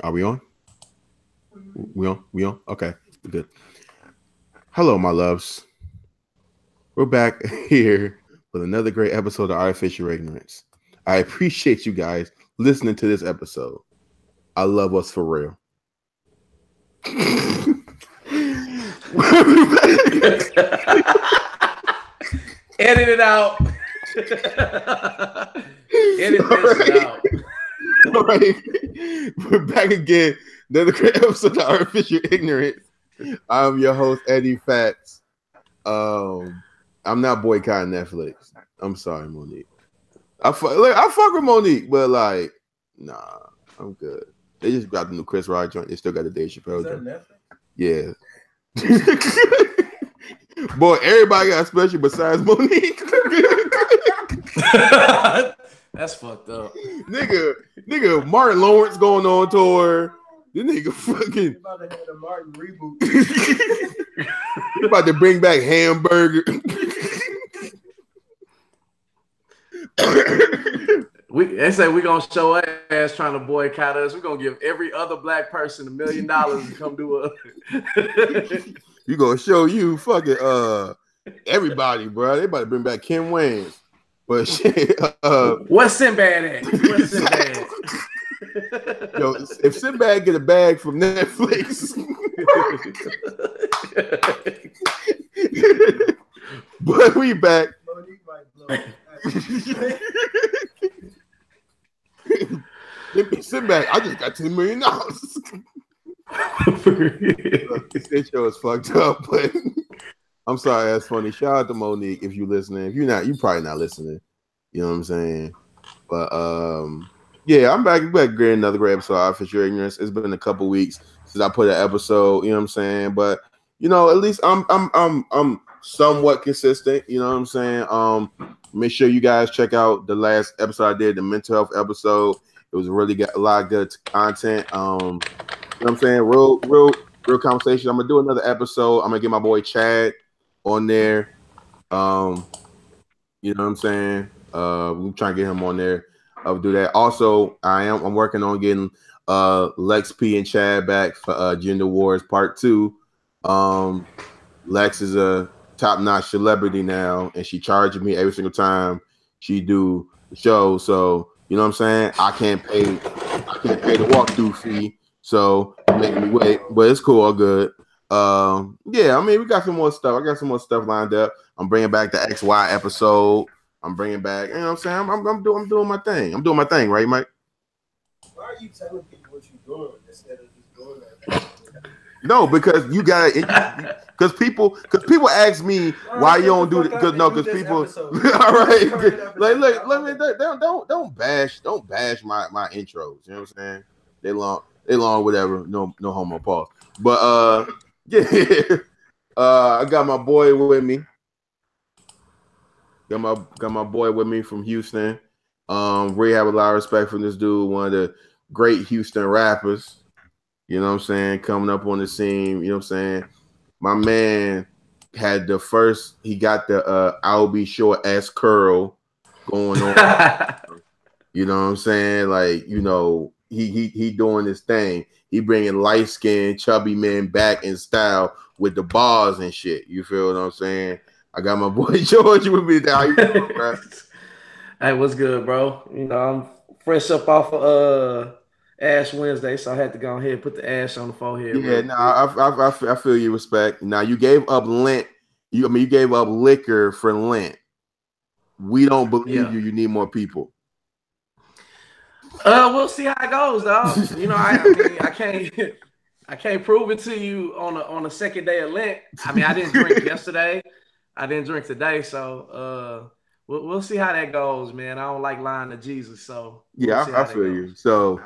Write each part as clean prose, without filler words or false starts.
Are we on? We on? We on? Okay, good. Hello, my loves. We're back here with another great episode of Artificial Ignorance. I appreciate you guys listening to this episode. I love us for real. Edit it out. Edit this out. All right. We're back again. Another great episode of Artificial Ignorance. I'm your host, Eddie Fats. I'm not boycotting Netflix. I'm sorry, Monique. I fuck with Monique, but like, nah, I'm good. They just got the new Chris Rock joint. They still got the Dave Chappelle joint. Yeah. Boy, everybody got special besides Monique. That's fucked up. Nigga, Martin Lawrence going on tour. This nigga fucking about to have a Martin reboot. You're about to bring back Hamburger. They say we're gonna show our ass trying to boycott us. We're gonna give every other black person $1 million to come do a You gonna show you fucking everybody, bro. They about to bring back Kim Wayans. But shit, what's Sinbad at? What's Sinbad? Yo, if Sinbad get a bag from Netflix, but we back. Monique might blow. Sinbad, I just got $10 million. This show is fucked up, but I'm sorry, that's funny. Shout out to Monique if you're listening. If you're not, you probably not listening. You know what I'm saying? But yeah, I'm back again, another great episode of Artificial Ignorance. It's been a couple weeks since I put an episode, you know what I'm saying? But you know, at least I'm somewhat consistent, you know what I'm saying? Make sure you guys check out the last episode I did, the mental health episode. It was really got a lot of good content. You know what I'm saying? Real conversation. I'm gonna do another episode. I'm gonna get my boy Chad on there. You know what I'm saying? We're trying to get him on there. I'll do that. Also, I'm working on getting Lex P and Chad back for Gender Wars Part 2. Lex is a top-notch celebrity now, and she charges me every single time she do the show. So you know what I'm saying? I can't pay the walkthrough fee, so make me wait. But it's cool, all good. Yeah, I mean, we got some more stuff. I got some more stuff lined up. I'm bringing back the XY episode. I'm bringing back, you know what I'm saying? I'm doing my thing. I'm doing my thing, right, Mike? Why are you telling people what you're doing instead of just doing that? No, because you got it. Because people ask me why you don't do it. Because people. All right, like look, let me don't bash my intros. You know what I'm saying? They long, whatever. No homo pause. But yeah, I got my boy with me. Got my boy with me from Houston. Really have a lot of respect for this dude, one of the great Houston rappers. You know what I'm saying? Coming up on the scene, you know what I'm saying? My man had he got the I'll Be Sure S curl going on. You know what I'm saying? Like, you know, he doing this thing. He bringing light-skinned, chubby men back in style with the bars and shit. You feel what I'm saying? I got my boy George with me now. Hey, what's good, bro? You know, I'm fresh up off of Ash Wednesday, so I had to go ahead and put the ash on the forehead. Yeah, no, I feel you respect. Now you gave up Lent. You gave up liquor for Lent. We don't believe you. You need more people. We'll see how it goes, dog. You know, I can't prove it to you on the second day of Lent. I mean, I didn't drink yesterday. I didn't drink today, so we'll see how that goes, man. I don't like lying to Jesus, so yeah, I feel you. So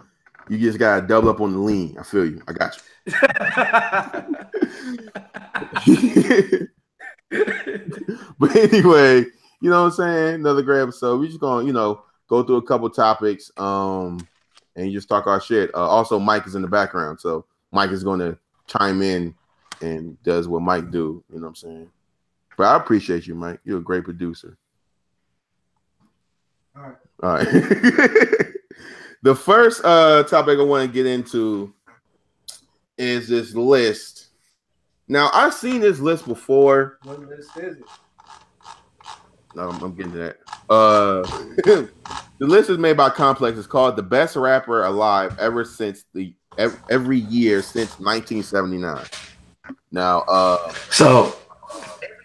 you just gotta double up on the lean. I feel you. I got you. But anyway, you know what I'm saying? Another great episode. We just gonna, you know, go through a couple topics, and just talk our shit. Also, Mike is in the background, so Mike is gonna chime in and does what Mike do. You know what I'm saying? But I appreciate you, Mike. You're a great producer. All right. The first topic I want to get into is this list. Now, I've seen this list before. What list is it? No, I'm getting to that. The list is made by Complex. It's called the best rapper alive ever since every year since 1979. Now, so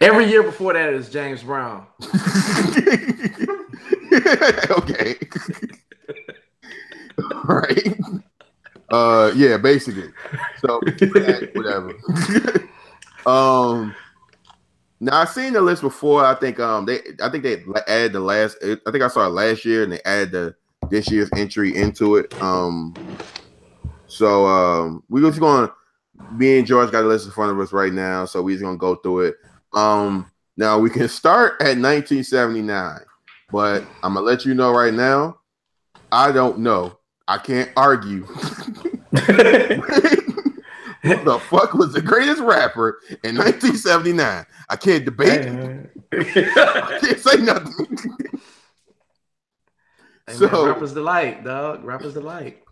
every year before that is James Brown. Okay. All right. Yeah, basically. So whatever. Now I've seen the list before. I think they added the last. I think I saw it last year, and they added this year's entry into it. So we're just gonna. Me and George got a list in front of us right now, so we're just gonna go through it. Now we can start at 1979, but I'm gonna let you know right now. I don't know. I can't argue. Who the fuck was the greatest rapper in 1979? I can't debate. I can't say nothing. Hey, man, Rapper's Delight, dog. Rapper's Delight.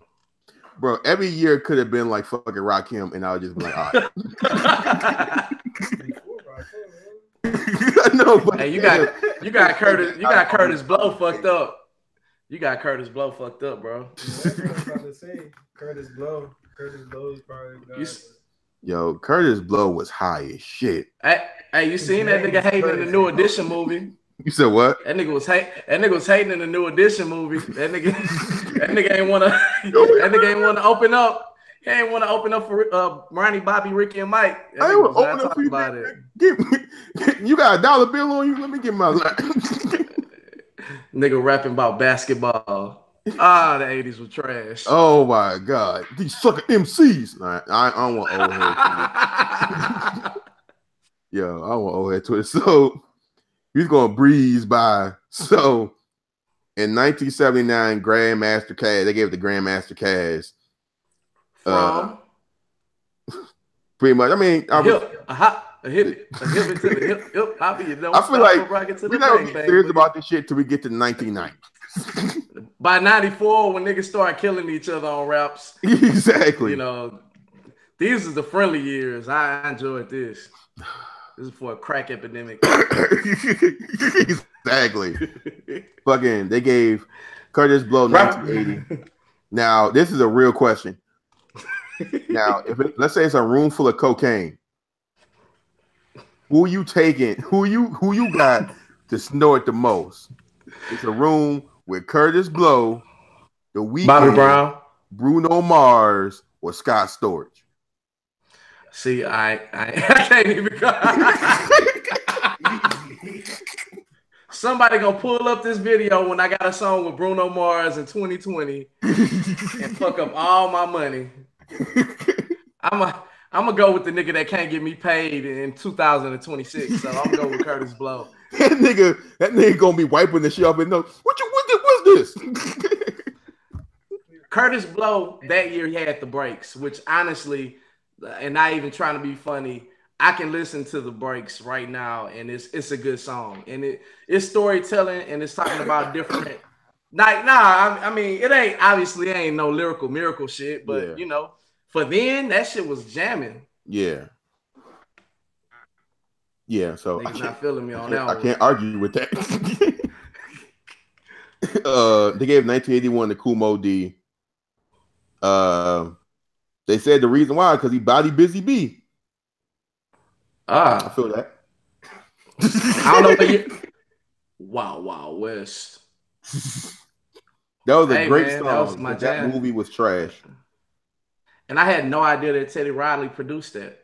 Bro, every year could have been like fucking Rakim, and I would just be like, all right. No, but hey, you got Curtis Blow fucked up. You got Curtis Blow fucked up, bro. That's what I was about to say. Curtis Blow is probably Yo, Curtis Blow was high as shit. Hey, you seen that nigga hating in the New Edition movie? You said what? That nigga was hating in the New Edition movie. That nigga ain't wanna open up. He ain't want to open up for Ronnie, Bobby, Ricky, and Mike. I ain't open up for you about it. You got $1 bill on you? Let me get my line. Nigga rapping about basketball. The 80s were trash. Oh my God. These sucker MCs. I don't want old head Twitter. Yo, I don't want old head Twitter. So he's gonna breeze by. So in 1979, Grandmaster Caz, they gave it the Grandmaster Caz. Pretty much. I mean, a hip it to the hip. I feel like we're not gonna get serious about this shit till we get to the 1990s. By 94, when niggas start killing each other on raps. Exactly. You know, these are the friendly years. I enjoyed this. This is for a crack epidemic. Exactly. Fucking, they gave Curtis Blow 1980. Now, this is a real question. Now, let's say it's a room full of cocaine. Who you taking? Who you got to snort the most? It's a room with Curtis Blow, The Weeknd, Bobby Brown, Bruno Mars, or Scott Storch. See, I can't even go. Somebody gonna pull up this video when I got a song with Bruno Mars in 2020 and fuck up all my money. I'm gonna go with the nigga that can't get me paid in 2026. So I'm gonna go with Curtis Blow. That nigga gonna be wiping the shit up and know what's this? Curtis Blow that year he had the breaks, which honestly, and not even trying to be funny, I can listen to the breaks right now, and it's a good song, and it's storytelling, and it's talking about different. I mean, it ain't no lyrical miracle shit, but yeah. You know, for then that shit was jamming. Yeah. Yeah, so niggas not feeling me on that one. I can't argue with that. They gave 1981 to Kool Moe Dee. They said the reason why because he body Busy B. I feel that. I don't know what you. Wow, West. That was a great song. That was my jam. That movie was trash. And I had no idea that Teddy Riley produced that.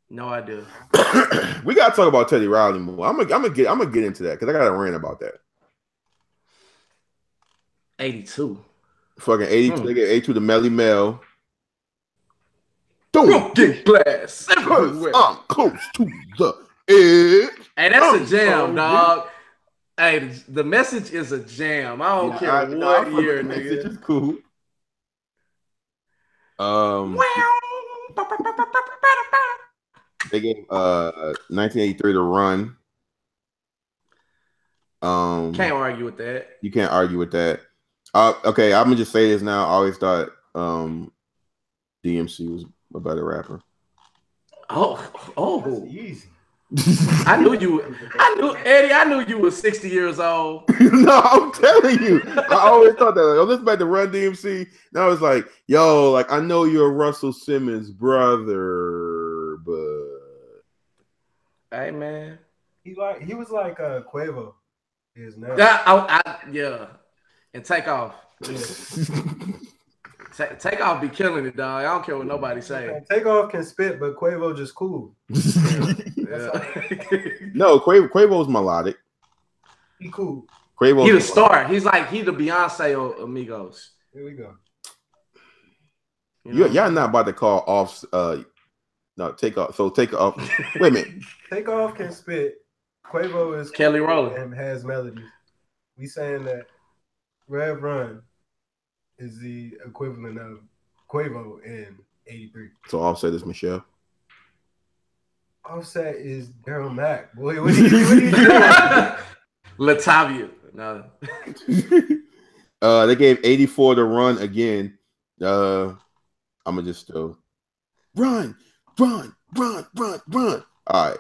No idea. We gotta talk about Teddy Riley more. I'm gonna get into that because I got a rant about that. 82. Fucking 82. They get 82 to Melly Mel. Broken glass. I'm close to the edge. Hey, that's a jam, dog. Hey, the message is a jam. I don't care what year, nigga. Message is cool. They gave 1983 to Run. Can't argue with that. You can't argue with that. Okay, I'm gonna just say this now. I always thought DMC was a better rapper. Oh. Easy. I knew you. I knew Eddie. I knew you were 60 years old. No, I'm telling you, I always thought that. Like, oh, this about to Run DMC. Now it's like, yo, like I know you're Russell Simmons' brother, but Hey man. He was like Quavo is now. Yeah. And take off. Take off be killing it, dog. I don't care what nobody say. Takeoff can spit, but Quavo just cool. Yeah. No, Quavo's melodic. He cool. Quavo's he the star. He's the Beyonce of Amigos. Here we go. Y'all not about to call off. No, take off. So take off. Wait a minute. Takeoff can spit. Quavo is Kelly cool Rowland and has melodies. We saying that Rev Run is the equivalent of Quavo in '83. So Offset is Michelle. Offset is Daryl Mack. Boy, what are you doing? Latavia. No. They gave 84 to Run again. I'm gonna just still run. All right.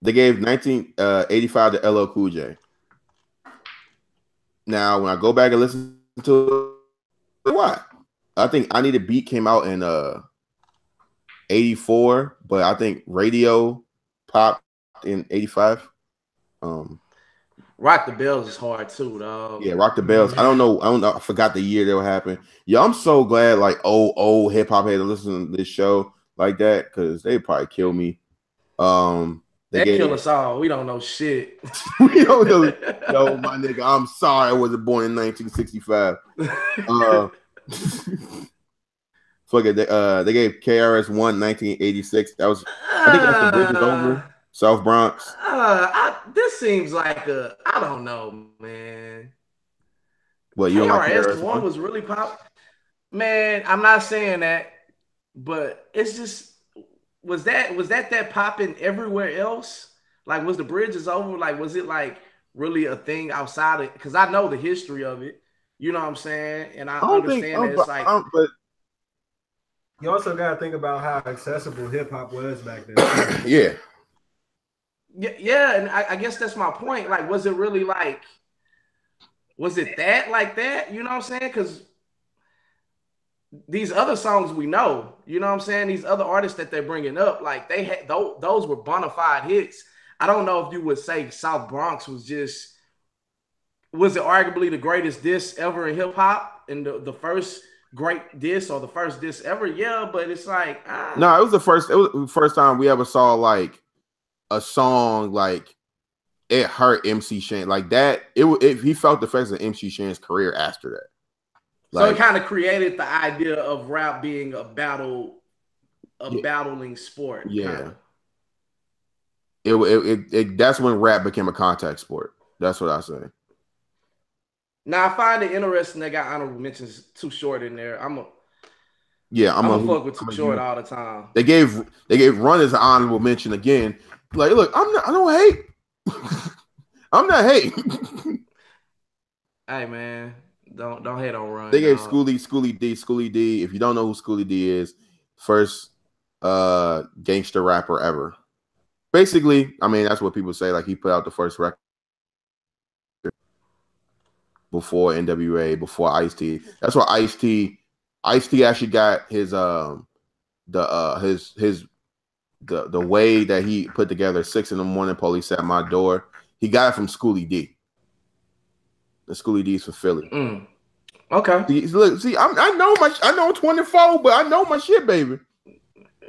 They gave 1985 to LL Cool J. Now, when I go back and listen to it, why? I think I Need a Beat came out in 84, but I think Radio popped in 85. Rock the Bells is hard too, dog. Yeah, Rock the Bells. I don't know. I forgot the year that would happen. Yeah, I'm so glad like old hip hop had to listen to this show like that because they probably kill me. They kill us all. We don't know shit. We don't know. Yo, my nigga, I'm sorry I wasn't born in 1965. Fuck it. They gave KRS One 1986. That was I think that's The Bridge Is Over. South Bronx. This seems like I don't know, man. Well, you don't like KRS One was really pop. Man, I'm not saying that, but it's just was that popping everywhere else? Like, was The Bridge Is Over? Like, was it like really a thing outside of? Because I know the history of it. You know what I'm saying? And I understand that it's like. But you also got to think about how accessible hip hop was back then. Yeah. Yeah, and I guess that's my point. Like, was it really like, was it that like that? You know what I'm saying? Because these other songs we know, you know what I'm saying? These other artists that they're bringing up, like they had those were bona fide hits. I don't know if you would say South Bronx was it arguably the greatest diss ever in hip hop and the first great diss or the first diss ever? Yeah, but it's like no, it was the first time we ever saw like a song like it hurt MC Shan like that. He felt the effects of MC Shan's career after that. Like, so it kind of created the idea of rap being a battling sport. Yeah. It that's when rap became a contact sport. That's what I say. Now I find it interesting they got honorable mentions Too Short in there. I'm a fuck with Too Short all the time. They gave Run as an honorable mention again. Like, look, I don't hate. I'm not hating. Hey man, don't hate on Run. They gave Schoolie D. If you don't know who Schoolie D is, first gangster rapper ever. Basically, I mean that's what people say. Like he put out the first record before NWA, before Ice-T. That's why Ice-T actually got his the way that he put together 6 a.m. Police at My Door. He got it from Schoolie D. The Schoolie D's from Philly. Okay. See, I know 24, but I know my shit, baby.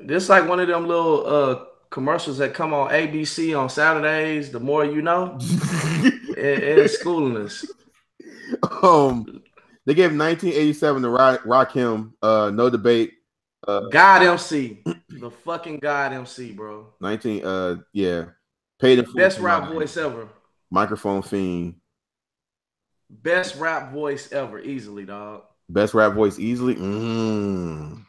This like one of them little commercials that come on ABC on Saturdays. The more you know, it's schooling us. They gave 1987 to Rakim. No debate. God MC, the fucking God MC, bro. Yeah. Paid in best rap voice ever. Microphone Fiend. Best rap voice ever, easily, dog. Best rap voice easily. And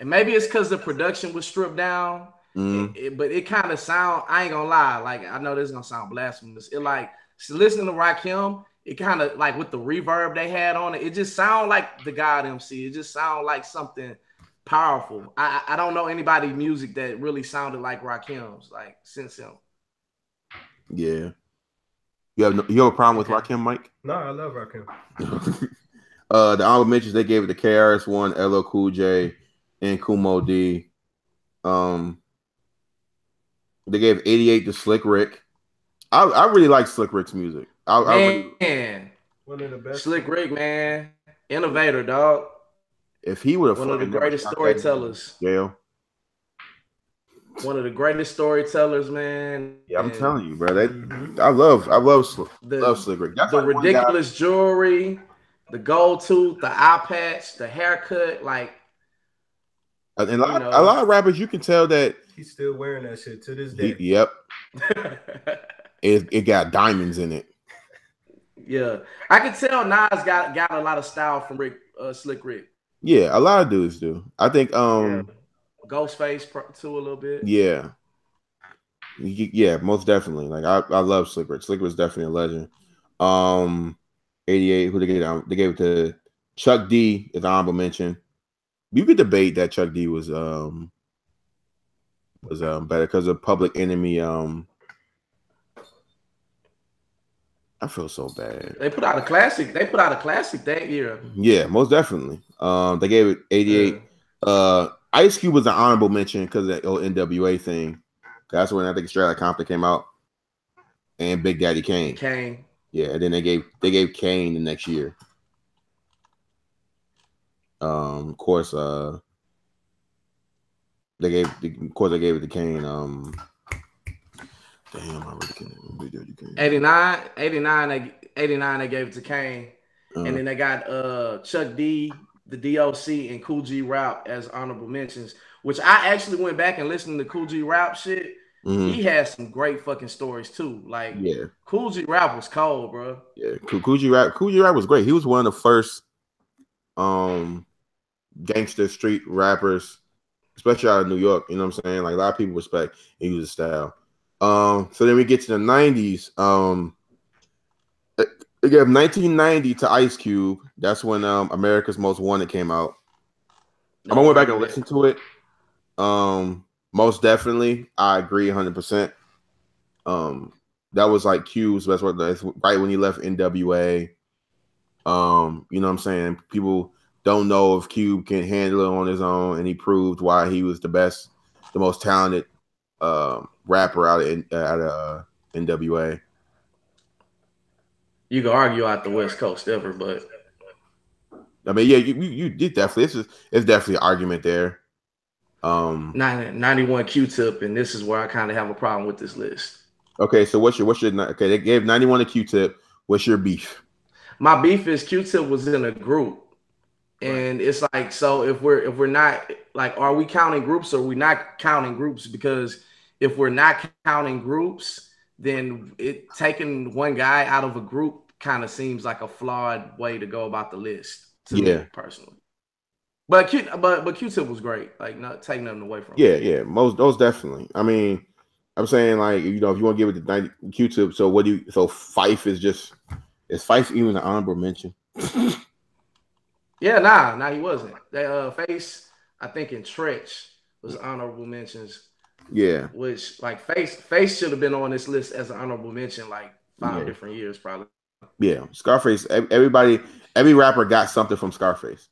maybe it's because the production was stripped down, but it kind of sound. I ain't gonna lie. Like I know this is gonna sound blasphemous. It like So listening to Rakim, it kind of like with the reverb they had on it, it just sounded like the God MC. It just sounded like something powerful. I don't know anybody music that really sounded like Rakim's like since him. Yeah. You have a problem with Okay. Rakim, Mike? No, I love Rakim. The honorable mentions they gave it to KRS-One, LL Cool J, and Kumo D. They gave 88 to Slick Rick. I really like Slick Rick's music. I really, Man, One of the best. Slick Rick, man, innovator, dog. if he would have One of the fucking never greatest shot that nigga in storytellers. jail. One of the greatest storytellers, man. Yeah, I'm And telling you, bro. I love the Slick Rick. That's the like one guy. ridiculous jewelry, the gold tooth, the eye patch, the haircut, like And you a know. lot of rappers, you can tell that. He's still wearing that shit to this day. Yep. It got diamonds in it. Yeah, I can tell Nas got a lot of style from Slick Rick. Yeah, a lot of dudes do. I think Yeah. Ghostface too a little bit. Yeah. Yeah, most definitely. Like I love Slick Rick. Slick Rick's definitely a legend. 88, who they gave it? They gave it to Chuck D as honorable mention. You could debate that Chuck D was better because of Public Enemy. I feel so bad. They put out a classic. They put out a classic that year. Yeah, most definitely. They gave it 88. Ice Cube was an honorable mention because of that old NWA thing. That's when I think Straight Outta Compton came out, and Big Daddy Kane. Yeah, and then they gave Kane the next year. Of course, they gave it to Kane. Damn, I really can't. Big Daddy Kane. 89, they gave it to Kane, and then they got Chuck D, the DOC, and Cool G Rap as honorable mentions. Which I actually went back and listened to Cool G Rap shit. He has some great fucking stories too. Like, yeah, Cool G Rap was cold, bro. Yeah, Cool G Rap was great. He was one of the first gangster street rappers, especially out of New York. You know what I'm saying? Like a lot of people respect and use his style. So then we get to the 90s. They gave 1990 to Ice Cube. That's when America's Most Wanted came out. I'm gonna go back and listen to it. Most definitely, I agree 100%. That was like Cube's best work. That's right when he left NWA. You know what I'm saying? People don't know if Cube can handle it on his own, and he proved why he was the best, the most talented rapper out of NWA. You can argue out the West Coast ever, but I mean, yeah, you definitely it's definitely an argument there. 91 Q-Tip, and this is where I kind of have a problem with this list. Okay, so what's your okay? They gave 91 to Q-Tip. What's your beef? My beef is Q-Tip was in a group, and it's like, so if we're not like, are we counting groups or are we not counting groups? Because if we're not counting groups, then taking one guy out of a group kind of seems like a flawed way to go about the list to me personally. But Q-Tip was great. Like, not taking nothing away from him. Yeah, most definitely. I mean, I'm saying, like, you know, if you want to give it to 90 Q-Tip, so what do you? So Fife is Fife even an honorable mention? Yeah, nah, he wasn't. They Face, I think, in Tretch was honorable mentions. Yeah, which like Face should have been on this list as an honorable mention like 5 different years probably. Yeah, Scarface. Every rapper got something from Scarface.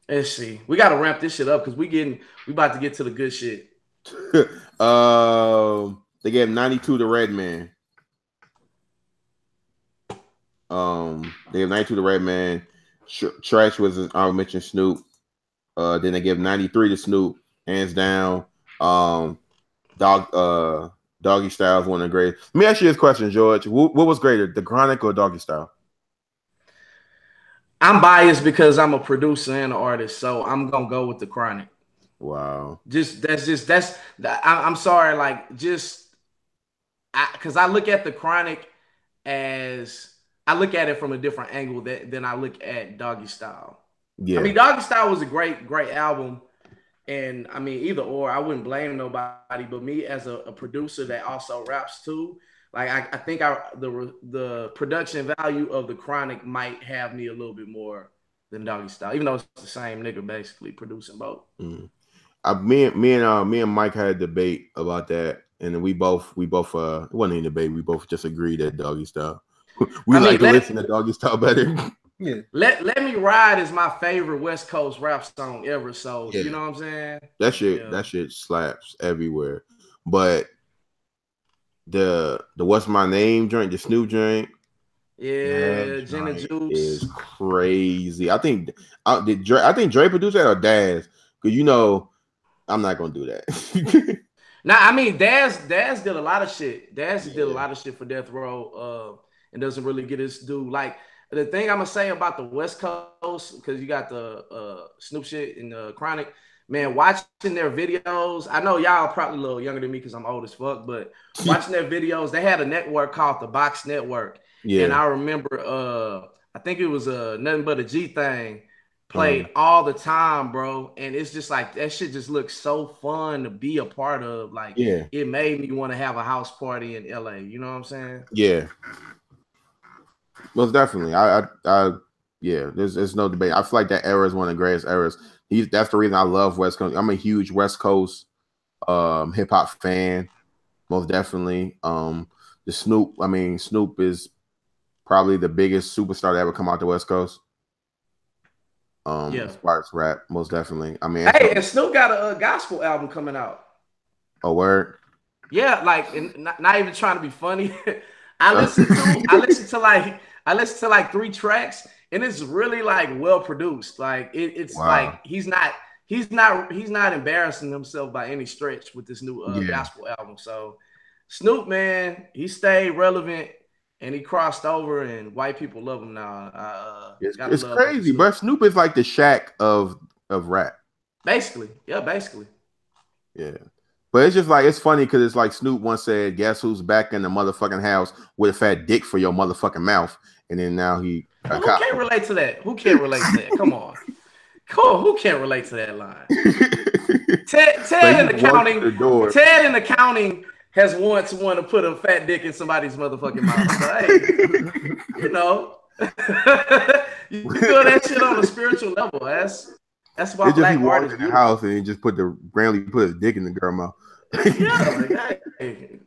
Let's see. We got to ramp this shit up because we about to get to the good shit. They gave 92 to Redman. They gave 92 to Redman. Trash was an honorable mention. Snoop. Then they give 93 to Snoop, hands down. Doggy Style is one of the greatest. Let me ask you this question, George. What was greater, The Chronic or Doggy Style? I'm biased because I'm a producer and an artist, so I'm gonna go with The Chronic. Wow. I'm sorry, like because I look at The Chronic as I look at it from a different angle than I look at Doggy Style. Yeah. I mean, Doggy Style was a great album. And I mean, either or, I wouldn't blame nobody, but me as a producer that also raps too, Like I think the production value of the Chronic might have me a little bit more than Doggy Style, even though it's the same nigga basically producing both. Mm. Me and Mike had a debate about that, and we both it wasn't a debate. We both just agreed that Doggy Style. We I mean, like to listen to Doggy Style better. Yeah. Let Me Ride is my favorite West Coast rap song ever. So Yeah, you know what I'm saying? that Yeah. shit slaps everywhere. But the What's My Name joint, the Snoop joint, that Yeah, Gin and joint is Juice. crazy. I think I think Dre produced that or Daz, because you know I'm not gonna do that. Now, I mean, Daz did a lot of shit. Daz did a Yeah. lot of shit for Death Row, and doesn't really get his due. Like the thing I'm gonna say about the West Coast, because you got the Snoop shit and the Chronic. Man, watching their videos, I know y'all probably a little younger than me because I'm old as fuck, but watching their videos, they had a network called the Box Network, and Yeah. I remember, I think it was Nothing But a G Thing Uh, played all the time, bro. And it's just like that shit just looks so fun to be a part of. Like yeah. it made me want to have a house party in LA. You know what I'm saying? Yeah. Most definitely. Yeah, there's no debate. I feel like that era is one of the greatest eras. That's the reason I love West Coast. I'm a huge West Coast hip hop fan. Most definitely. The Snoop, I mean, Snoop is probably the biggest superstar to ever come out the West Coast. Yeah. As far as rap, most definitely. I mean, Hey, and Snoop got a gospel album coming out. a word. Yeah, like and not even trying to be funny. I listened to like three tracks and it's really like well produced. Like it's like Wow. he's not embarrassing himself by any stretch with this new Yeah. gospel album. So Snoop, man, he stayed relevant and he crossed over and white people love him now. Gotta It's love Uncle crazy, but Snoop. Snoop is like the Shaq of rap. Basically. Yeah, basically. Yeah. But it's just like it's funny because it's like Snoop once said, "Guess who's back in the motherfucking house with a fat dick for your motherfucking mouth?" And then now he Well, got who caught. can't relate to that? Who can't relate to that? Come on. Cool. Who can't relate to that line? Like Ted he in just walked through accounting. the door. Ted in accounting has once wanted to put a fat dick in somebody's motherfucking mouth. So hey, you know, you feel that shit on a spiritual level. That's why It's just he black art walked is in the beautiful. house and he just put his dick in the girl mouth. Yeah, like hey,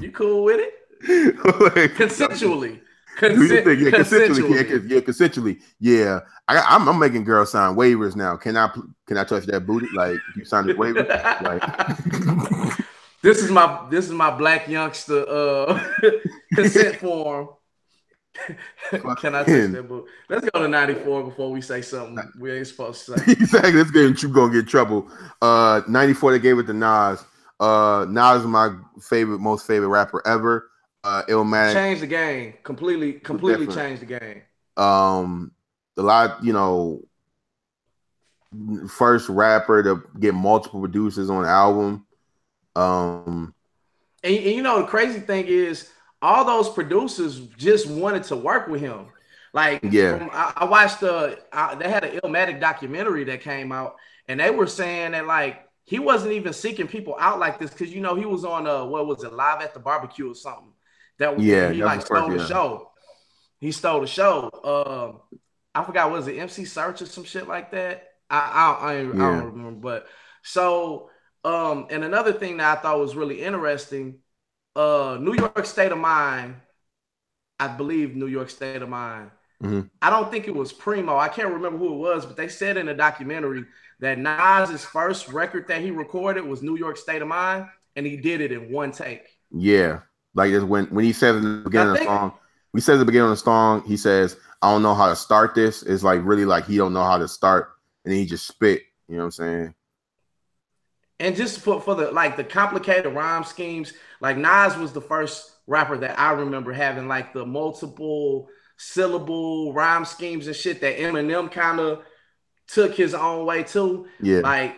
you cool with it? Like, Consensually. do you think? Yeah, Consensually. consensually. Yeah, I'm making girls sign waivers now. Can I touch that booty? Like you sign this waiver? Like This is my black youngster consent form. Can I touch fucking that book? Let's go to 94 before we say something we ain't supposed to say. exactly. This game you gonna get in trouble. 94 they gave it to Nas. Nas is my most favorite rapper ever. Illmatic Change the game. Completely different. change the game. A lot, first rapper to get multiple producers on an album. Um, And you know the crazy thing is all those producers just wanted to work with him. Like yeah, I watched they had an Illmatic documentary that came out, and they were saying that like he wasn't even seeking people out like this because you know he was on what was it, Live at the Barbecue or something that and yeah, he that was like his first. stole the Yeah, show. He stole the show. I forgot was it MC Search or some shit like that. I yeah. don't remember, but so and another thing that I thought was really interesting, New York State of Mind, I believe New York State of Mind. Mm-hmm. I don't think it was Primo. I can't remember who it was, but they said in the documentary that Nas's first record that he recorded was New York State of Mind, and he did it in one take. Yeah, like it's when he says in the I beginning of the think, song, he says at the beginning of the song, he says, "I don't know how to start this." It's like really like he don't know how to start, and then he just spit. You know what I'm saying? and just for the like the complicated rhyme schemes, like Nas was the first rapper that I remember having like the multiple syllable rhyme schemes and shit that Eminem kind of took his own way too. Yeah, Like,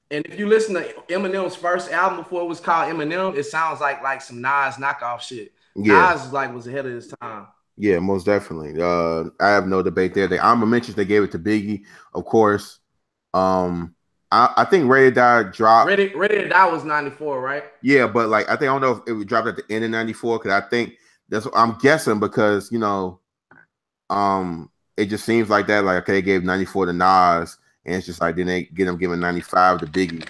and if you listen to Eminem's first album before it was called Eminem, it sounds like some Nas knockoff shit. yeah, Nas like was ahead of his time. yeah. Most definitely. I have no debate there. The honorable mentions they gave it to Biggie, of course. Um, I think Ready to Die dropped. Ready to Die was 94, right? Yeah, but like I don't know if it dropped at the end of '94 because I think that's what I'm guessing because it just seems like that. Like okay, they gave '94 to Nas, and it's just like then they get them giving '95 to Biggie.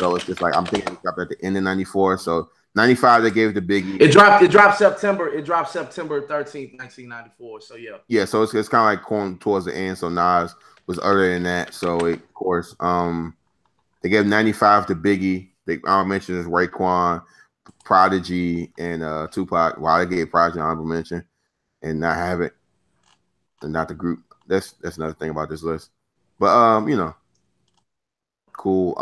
So it's just like I'm thinking it dropped at the end of '94. So '95 they gave it to Biggie. It dropped September 13th, 1994. So yeah. Yeah, so it's kind of like going towards the end. So Nas was earlier than that. So of course, they gave 95 to Biggie. I mentioned is Raekwon, Prodigy, and Tupac. Well, they gave Prodigy honorable mention, and not have it, and not the group. That's another thing about this list. But cool.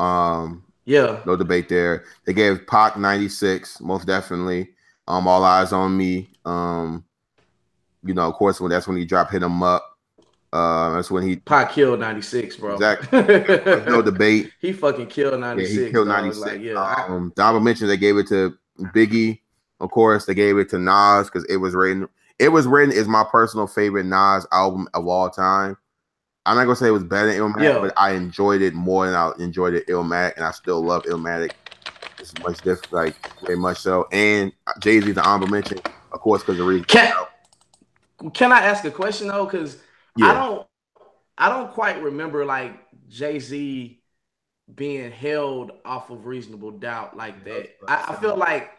Yeah, no debate there. They gave Pac 96, most definitely. All Eyes on Me. Of course, that's when he dropped Hit 'Em Up. That's when Pac killed 96, bro. Exactly. There's no debate. He fucking killed 96. Yeah, he killed 96. Like, the honorable mention, they gave it to Biggie. Of course, they gave it to Nas because it was written. It was written is my personal favorite Nas album of all time. I'm not gonna say it was better than Illmatic, but I enjoyed it more than I enjoyed it Illmatic, and I still love Illmatic. It's much different, like very much so. And Jay-Z's the honorable mention, of course, because the reason. Can I ask a question though? Because I don't quite remember like Jay-Z being held off of Reasonable Doubt like that. I feel like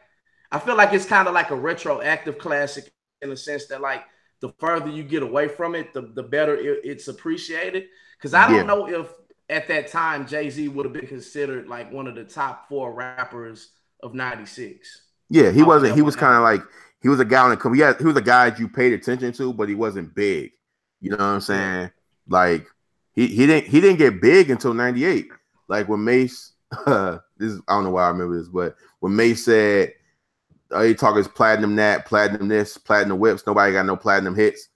it's kind of like a retroactive classic in the sense that like the further you get away from it, the better it's appreciated. Because I don't know if at that time Jay-Z would have been considered like one of the top 4 rappers of '96. Yeah, he wasn't. He was kind of like he was a guy on the he was a guy that you paid attention to, but he wasn't big. You know what I'm saying? Yeah. Like he didn't get big until '98. Like when Mace, I don't know why I remember this, but when Mace said, he talk his platinum that, platinum this, platinum whips, nobody got no platinum hits.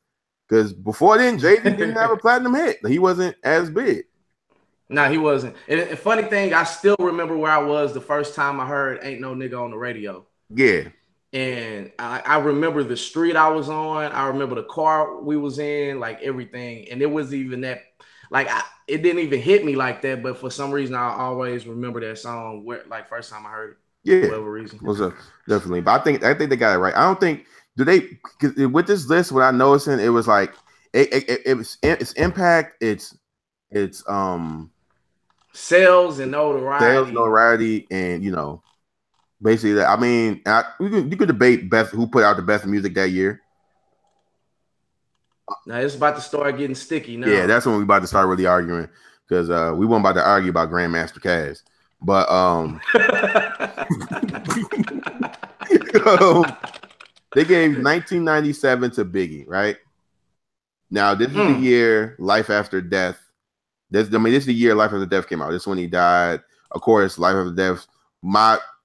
Because before then, Jay-Z didn't have a platinum hit. He wasn't as big. No, he wasn't. And funny thing, I still remember where I was the first time I heard Ain't No Nigga on the radio. Yeah. And I remember the street I was on. I remember the car we was in, like everything. And it was even that, like, it didn't even hit me like that. But for some reason, I always remember that song like first time I heard it. Yeah, for whatever reason. Definitely. But I think they got it right. I don't think with this list. What I noticing, it was like its impact. It's sales and notoriety, and basically. I mean, you could debate who put out the best music that year. Now it's about to start getting sticky now. Yeah, that's when we about to start really arguing because we weren't about to argue about Grandmaster Caz. But they gave 1997 to Biggie, right? Now this is the year Life After Death. This is the year Life After Death came out. This is when he died. Of course, Life After Death,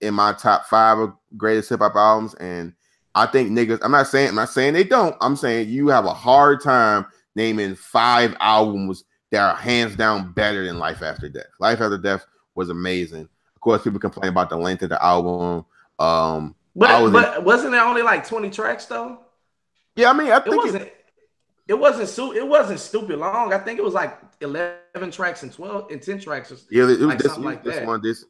in my top 5 of greatest hip hop albums, and I think niggas. I'm not saying they don't. I'm saying you have a hard time naming 5 albums that are hands down better than Life After Death. Life After Death was amazing. Of course, people complain about the length of the album. But wasn't there only like 20 tracks though? Yeah, I mean, I think it wasn't stupid long. I think it was like 11 tracks and 10 tracks. Yeah, it was like this one, this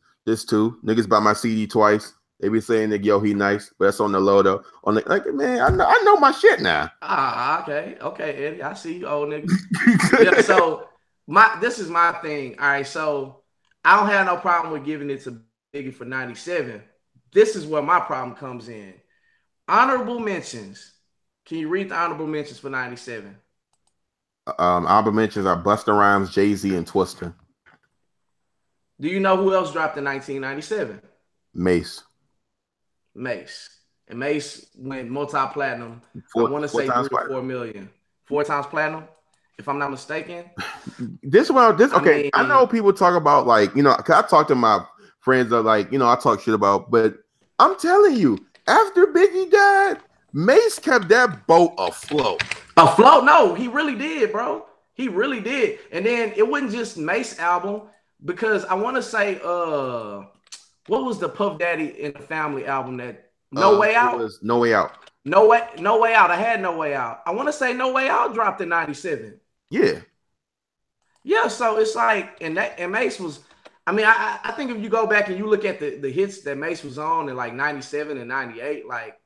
two. Niggas buy my CD twice. They be saying that he nice, but that's on the low though. Man, I know my shit now. Okay, Eddie, I see you, old nigga. Yeah, so this is my thing. All right, so I don't have no problem with giving it to Biggie for 97. This is where my problem comes in. Honorable mentions. Can you read the honorable mentions for 97? Honorable mentions are Busta Rhymes, Jay-Z, and Twista. Do you know who else dropped in 1997? Mace. And Mace went multi-platinum. I want to say 3 to 4 million. 4 times platinum, if I'm not mistaken. I know people talk about cause I talk to my friends that I talk shit about, but I'm telling you, after Biggie died, Mace kept that boat afloat. No, he really did, bro. He really did. And then it wasn't just Mace album, because I want to say, what was the Puff Daddy and the Family album that No Way Out? It was No Way Out. No Way Out. I had No Way Out. I want to say No Way Out dropped in 97. Yeah. Yeah, so it's like, and Mace was I mean, I think if you go back and you look at the hits that Mace was on in like '97 and '98, like,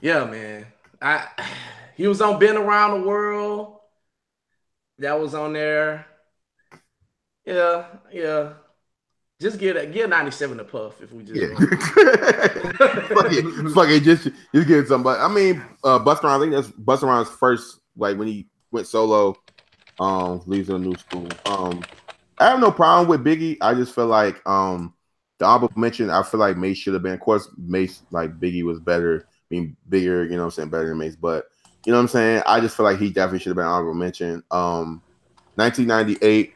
yeah, man, I he was on "Been Around the World." That was on there. Yeah, yeah. Just give '97 a puff if we just Yeah. going. Fuck it, just get somebody. I mean, Busta Rhymes, I think that's Busta Rhymes' first, like when he went solo, leaves a new school. I have no problem with Biggie. I just feel like the honorable mention, I feel like Mace should have been. Of course, Mace, like Biggie was better, I mean bigger, you know what I'm saying, better than Mace, but you know what I'm saying? I just feel like he definitely should have been honorable mention. 1998,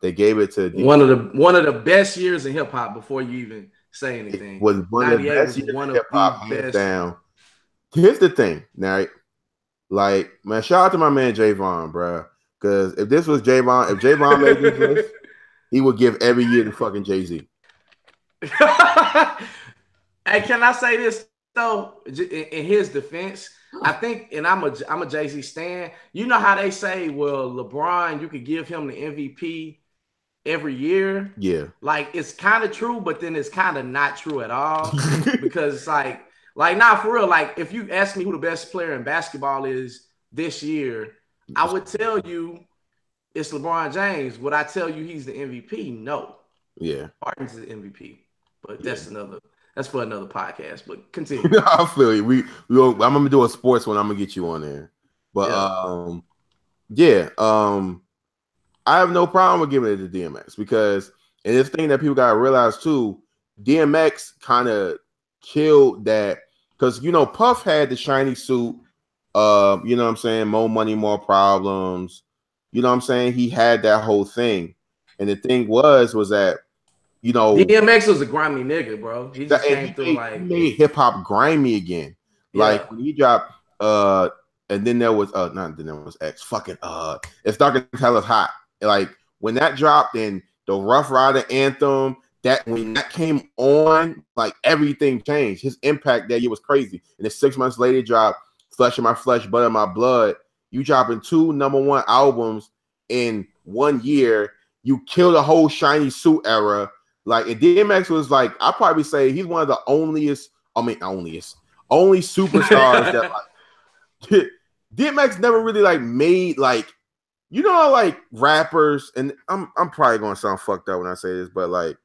they gave it to One of the best years in hip hop before you even say it anything. was one of the '98 best was years one in of hip the hop, hands best. down. Here's the thing, now, like, man, shout out to my man Javon, bro. Because if this was Javon, if Javon made this list, he would give every year to fucking Jay-Z. Hey, can I say this though? In his defense, I think, and I'm a Jay Z stan. You know how they say, well, LeBron, you could give him the MVP every year. Yeah. Like it's kind of true, but then it's kind of not true at all because it's like not for real. Like if you ask me who the best player in basketball is this year, I would tell you it's LeBron James. Would I tell you he's the MVP? No. Yeah. Harden's the MVP, but that's for another podcast. But continue. I feel you. I'm gonna do a sports one. I'm gonna get you on there. But I have no problem with giving it to DMX because, and this thing that people gotta realize too, DMX kind of killed that because you know Puff had the shiny suit. You know what I'm saying? More money, more problems. You know what I'm saying? He had that whole thing, and the thing was that you know DMX was a grimy nigga, bro. He just and came through he like made hip hop grimy again. Like yeah. when he dropped and then there was not then there was X fucking It's Dark and Hell is Hot. Like when that dropped and the Rough Rider anthem, that when that came on, like everything changed. His impact that year was crazy. And then 6 months later dropped Flesh of My Flesh, Blood of My Blood. You dropping 2 #1 albums in 1 year. You kill the whole shiny suit era. Like, and DMX was like, I'd probably say he's one of the only superstars that like DMX never really like made like, you know, like rappers, and I'm probably gonna sound fucked up when I say this, but like,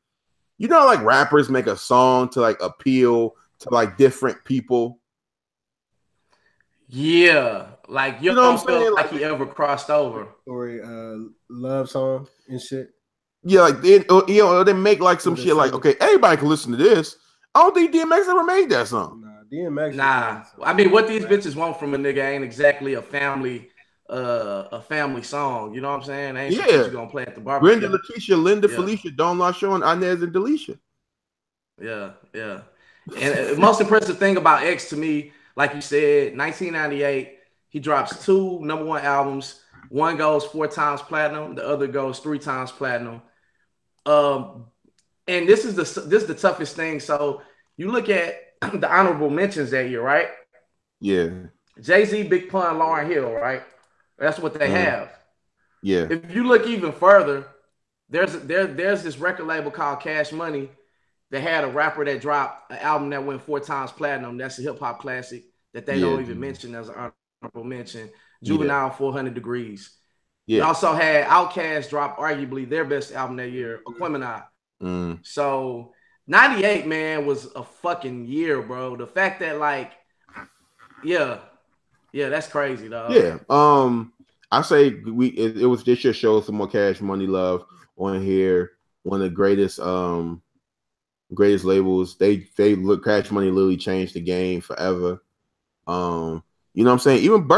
you know, like rappers make a song to like appeal to like different people. Yeah. Like you You know what don't I'm feel saying? like he ever crossed over. Or love song and shit. Yeah, like they make like some shit like, okay, everybody can listen to this. I don't think DMX ever made that song. Nah, DMX. Nah. I mean, what these bitches want from a nigga ain't exactly a family song. You know what I'm saying? They ain't some shit Yeah, you gonna play at the Brenda, barbecue. Lakeisha, Linda, Yeah. Felicia, Don LaShawn, Inez, and Delisha. Yeah, yeah. And most impressive thing about X to me, like you said, 1998, he drops 2 #1 albums. One goes 4 times platinum, the other goes 3 times platinum. Um, and this is the toughest thing. So you look at the honorable mentions that year, right? Yeah. Jay-Z, Big Pun, Lauryn Hill, right? That's what they have. Yeah. If you look even further, there's this record label called Cash Money. They had a rapper that dropped an album that went 4 times platinum. That's a hip hop classic that they don't even mention as an honorable mention. Juvenile, 400 Degrees. You also had Outkast drop arguably their best album that year, Aquemini. So 98, man, was a fucking year, bro. The fact that like, yeah, that's crazy, dog. Yeah. I say it was this year show some more Cash Money love on here. One of the greatest labels. They look Cash Money literally changed the game forever. You know what I'm saying? Even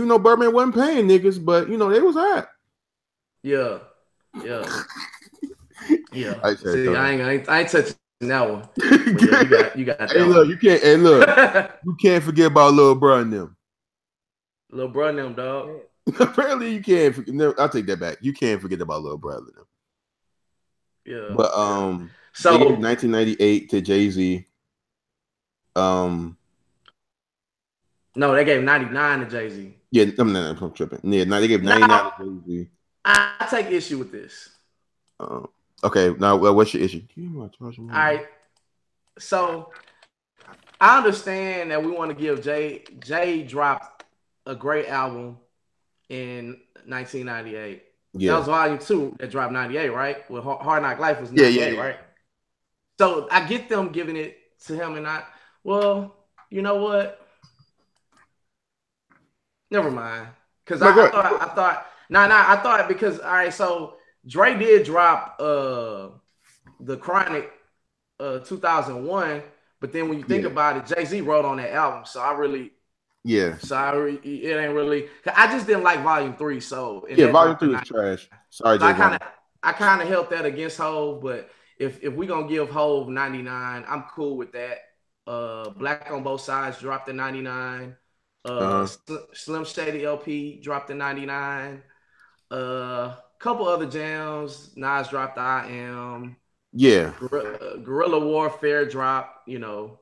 though Birdman wasn't paying niggas, but you know, they was hot. Yeah. See, I ain't touching that one. Yeah, you got that. Hey, look, you can't forget about Lil Bruh and them. Lil Bruh and them, dog. Apparently, you can't. No, I'll take that back. You can't forget about Lil Bruh and them. Yeah. But so they gave 1998 to Jay-Z. No, they gave 99 to Jay-Z. Yeah, I'm tripping. Yeah, they gave 99 to Jay-Z. I take issue with this. Uh, okay, now what's your issue? All right. So I understand that we want to give Jay dropped a great album in 1998. That Yeah, was Volume 2 that dropped 98, right? Well, Hard Knock Life was yeah, yeah, 98, yeah. right? So I get them giving it to him and I, well, you know what? Never mind. Because No, go ahead. I thought because, all right, so Dre did drop the Chronic 2001, but then when you think Yeah, about it, Jay Z wrote on that album. So I really, yeah, sorry, it ain't really. I just didn't like Volume 3, so and yeah. that Volume dropped the three was night. trash. Sorry, So Javon. I kind of held that against Hove, but if we gonna give Hove 99, I'm cool with that. Black on Both Sides dropped the 99. Uh huh. Slim Shady LP dropped the 99. Couple other jams. Nas dropped the I Am. Yeah, Guerrilla Warfare dropped, you know.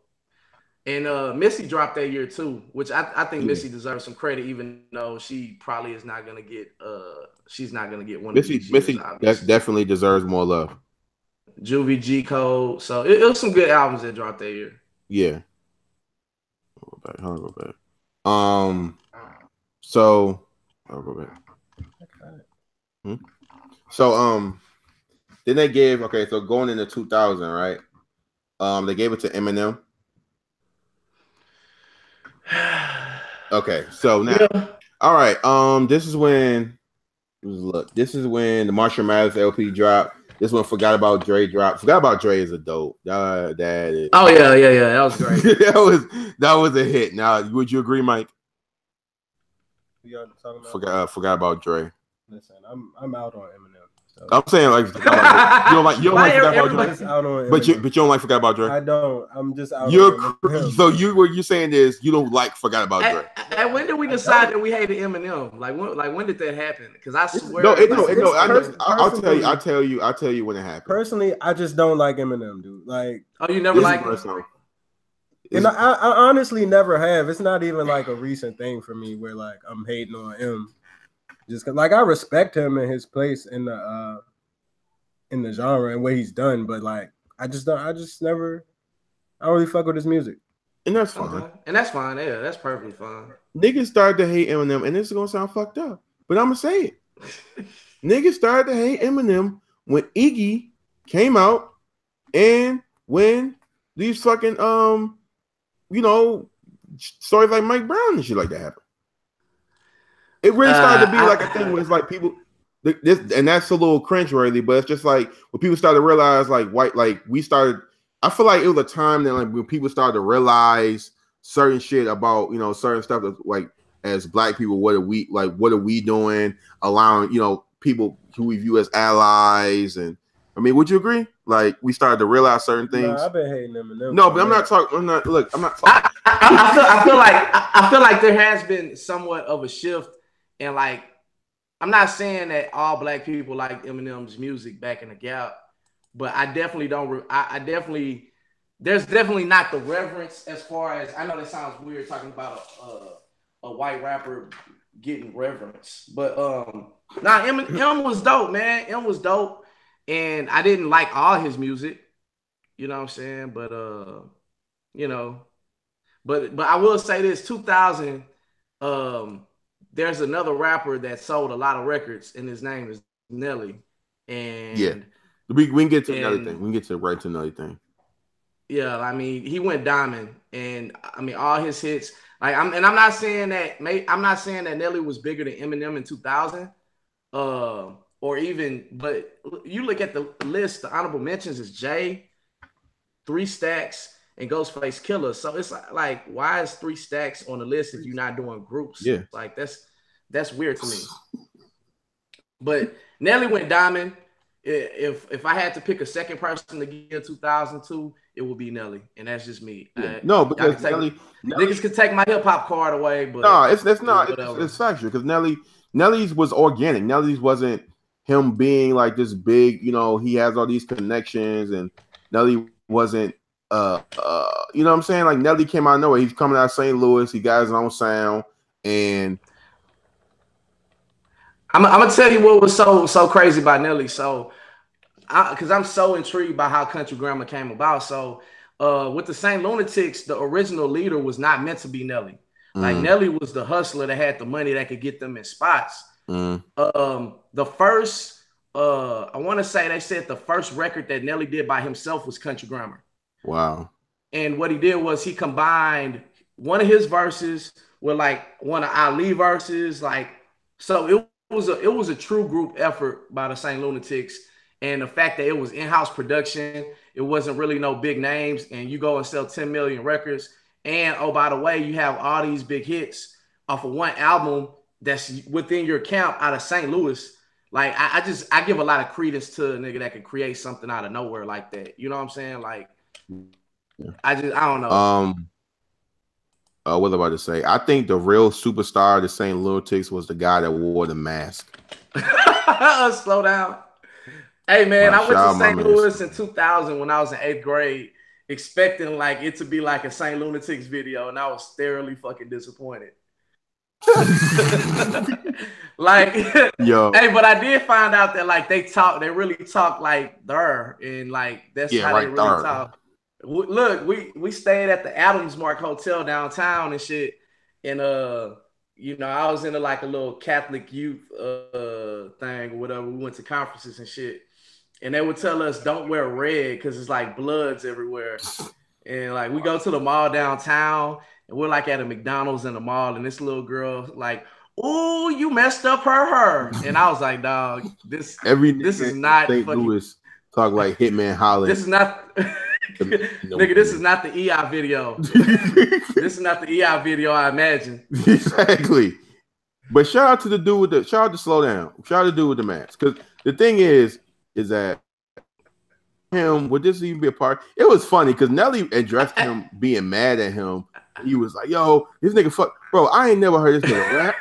And Missy dropped that year too, which I think yeah. Missy deserves some credit, even though she probably is not gonna get she's not gonna get one of Missy, these years, Missy, that obviously. definitely deserves more love. Juvie G Code. So it was some good albums that dropped that year. Yeah. Go back. Hold on, go back. So I'll go back. Hmm? So then they gave okay. So going into 2000, right? They gave it to Eminem. Okay, so now, Yeah. all right. This is when look. This is when the Marshall Mathers LP dropped. This one forgot about Dre dropped. Forgot about Dre is a dope. That is. Oh yeah. That was great. that was a hit. Now, would you agree, Mike? Y'all talking about? Forgot about Dre. Listen, I'm out on Eminem. So I'm saying like you don't like forgot about Dre, just out on but you Eminem. don't like forgot about Dre. I don't. I'm just out You're on Eminem. so you what you saying is you don't like forgot about Dre. And when did we decide that we hated Eminem? Like when did that happen? Because I swear, No, I'll tell you when it happened. Personally, I just don't like Eminem, dude. Like, oh, you never liked him? And I honestly never have. It's not even like a recent thing for me where like I'm hating on him. Just 'cause, like I respect him and his place in the genre and what he's done, but like I just never. I don't really fuck with his music. And that's fine. Okay. And that's fine. Yeah, that's perfectly fine. Niggas started to hate Eminem, and this is gonna sound fucked up, but I'm gonna say it. Niggas started to hate Eminem when Iggy came out, and when these fucking stories like Mike Brown and shit like that happened. It really started to be like a thing where it's like people. This and that's a little cringeworthy, but it's just like when people started to realize we started. I feel like it was a time that like when people started to realize certain shit about certain stuff that like as black people, what are we doing, allowing people who we view as allies, and I mean, would you agree? Like we started to realize certain things. No, I've been hating them. No, but I'm not talking. I'm not. Look, I'm not talking. I feel like there has been somewhat of a shift, and like I'm not saying that all black people like Eminem's music back in the gap, but I definitely don't. I definitely there's definitely not the reverence as far as I know. That sounds weird talking about a white rapper getting reverence, but M was dope, man. M was dope, and I didn't like all his music. You know what I'm saying? But you know, but I will say this: 2000. There's another rapper that sold a lot of records, and his name is Nelly. And yeah, we can get to another thing. We can get to another thing. Yeah, I mean, he went diamond, and I mean, all his hits. Like, I'm not saying that. I'm not saying that Nelly was bigger than Eminem in 2000, or even. But you look at the list. The honorable mentions is Jay, 3 Stacks, and Ghostface Killer. So it's like, why is 3 Stacks on the list if you're not doing groups? Yeah, like that's weird to me. But Nelly went diamond. If I had to pick a second person to give 2002, it would be Nelly, and that's just me. Yeah. No, because niggas could take my hip hop card away, but no, it's not. It's factual because Nelly's was organic. Nelly's wasn't him being like this big. He has all these connections, and Nelly wasn't. You know what I'm saying? Like Nelly came out of nowhere. He's coming out of St. Louis. He got his own sound, and I'm gonna tell you what was so crazy about Nelly. So because I'm so intrigued by how Country Grammar came about. So with the Saint Lunatics, the original leader was not meant to be Nelly. Like Nelly was the hustler that had the money that could get them in spots. The first, I want to say they said the first record that Nelly did by himself was Country Grammar. Wow. And what he did was he combined one of his verses with like one of Ali verses, like so it was a true group effort by the Saint Lunatics. And the fact that it was in-house production, it wasn't really no big names, and you go and sell 10 million records. And oh, by the way, you have all these big hits off of one album that's within your account out of St. Louis. Like I give a lot of credence to a nigga that can create something out of nowhere like that. You know what I'm saying? Like I don't know. What was I about to say? I think the real superstar of the St. Lunatics was the guy that wore the mask. Slow down. Hey man, I went to St. Louis in 2000 when I was in 8th grade, expecting like it to be like a St. Lunatics video, and I was thoroughly fucking disappointed. Like, yo, hey, but I did find out that like they really talk like there, and like that's how they really talk. Look, we stayed at the Adams Mark Hotel downtown and shit, and you know, I was into like a little Catholic youth thing or whatever. We went to conferences and shit. And they would tell us don't wear red because it's like bloods everywhere. And like we go to the mall downtown and we're like at a McDonald's in the mall, and this little girl like, "Oh, you messed up her." And I was like, "Dog, this is not St. Louis talk like Hitman Holland. This is not nigga, this is not the EI video. This is not the EI video I imagine." Exactly. But shout out to the dude with shout out to Slow Down. Shout out to the dude with the mask. Because the thing is that him, would this even be a part? It was funny because Nelly addressed him being mad at him. He was like, "Yo, this nigga fuck, bro, I ain't never heard this nigga rap.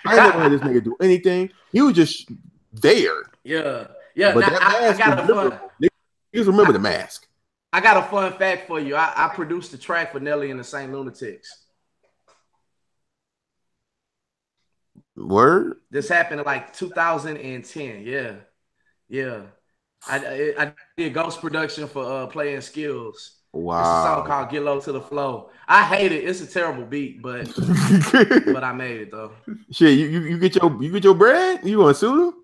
I ain't never heard this nigga do anything. He was just there." Yeah. But now, that mask niggas remember the mask. I got a fun fact for you. I produced the track for Nelly and the Saint Lunatics. Word? This happened in like 2010. Yeah. I did ghost production for Playing Skills. Wow. It's a song called Get Low to the Flow. I hate it. It's a terrible beat, but but I made it though. Shit, you get your bread? You gonna sue them?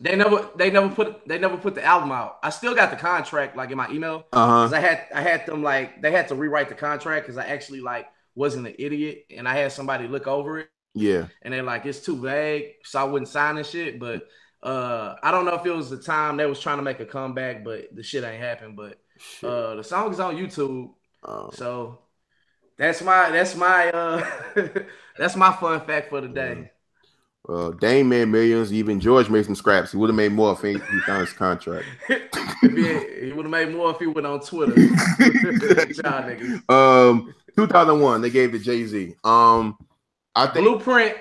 They never put the album out. I still got the contract like in my email. Cause I had them like they had to rewrite the contract because I actually like wasn't an idiot and I had somebody look over it. Yeah. And they're like, it's too vague, so I wouldn't sign and shit. But I don't know if it was the time they was trying to make a comeback, but the shit ain't happened. But the song is on YouTube. So that's my that's my fun fact for the day. Dame made millions. Even George made some scraps. He would have made more if he signed his contract. He would have made more if he went on Twitter. 2001, they gave it Jay-Z. I think Blueprint.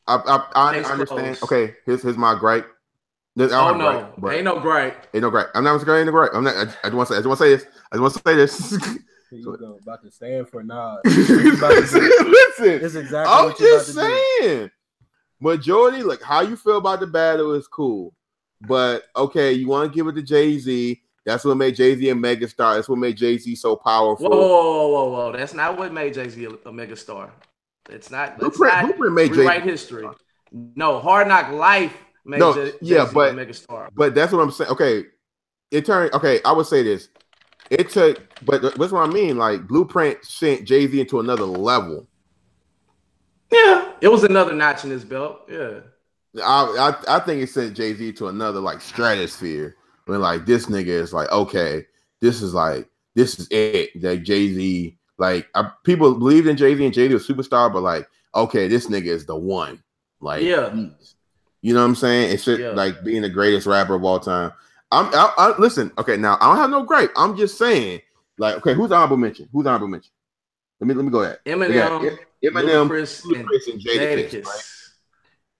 I understand. Okay, here's my gripe. Ain't no gripe. Ain't no gripe. I'm not going to gripe. I'm not. I just want to say this. You about to stand for Nas. Listen, it's exactly. I'm just saying. Majority, like how you feel about the battle is cool, but okay, you want to give it to Jay-Z. That's what made Jay-Z a megastar. That's what made Jay-Z so powerful. Whoa! That's not what made Jay-Z a megastar. It's not. Blueprint made rewrite history. No, Hard Knock Life made Jay-Z a megastar. But that's what I'm saying. Okay, it turned. Okay, I would say this. It took, but that's what I mean. Like Blueprint sent Jay-Z into another level. Yeah, it was another notch in his belt. Yeah, I think it sent Jay-Z to another like stratosphere. When like this nigga is like, okay, this is it. Like Jay-Z, like people believed in Jay-Z and Jay-Z was a superstar, but like, okay, this nigga is the one. Like, yeah, you know what I'm saying? It's just like being the greatest rapper of all time. I listen. Okay, now I don't have no gripe. I'm just saying, like, okay, who's honorable mention? Let me go ahead. Eminem, Ludacris, and Jadakiss. Right?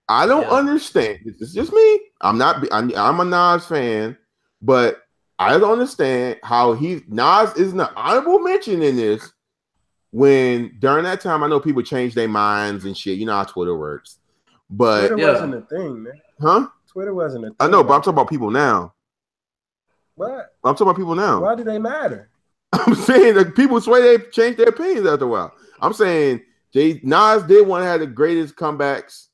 I don't understand. This is just me. I'm a Nas fan, but I don't understand how Nas isn't an honorable mention in this. When during that time, I know people changed their minds and shit. You know how Twitter works, but Twitter wasn't a thing, man. Huh? Twitter wasn't a thing. I know, but I'm talking about people now. What? I'm talking about people now. Why do they matter? I'm saying that people swear they changed their opinions after a while. I'm saying Nas did one that had the greatest comebacks,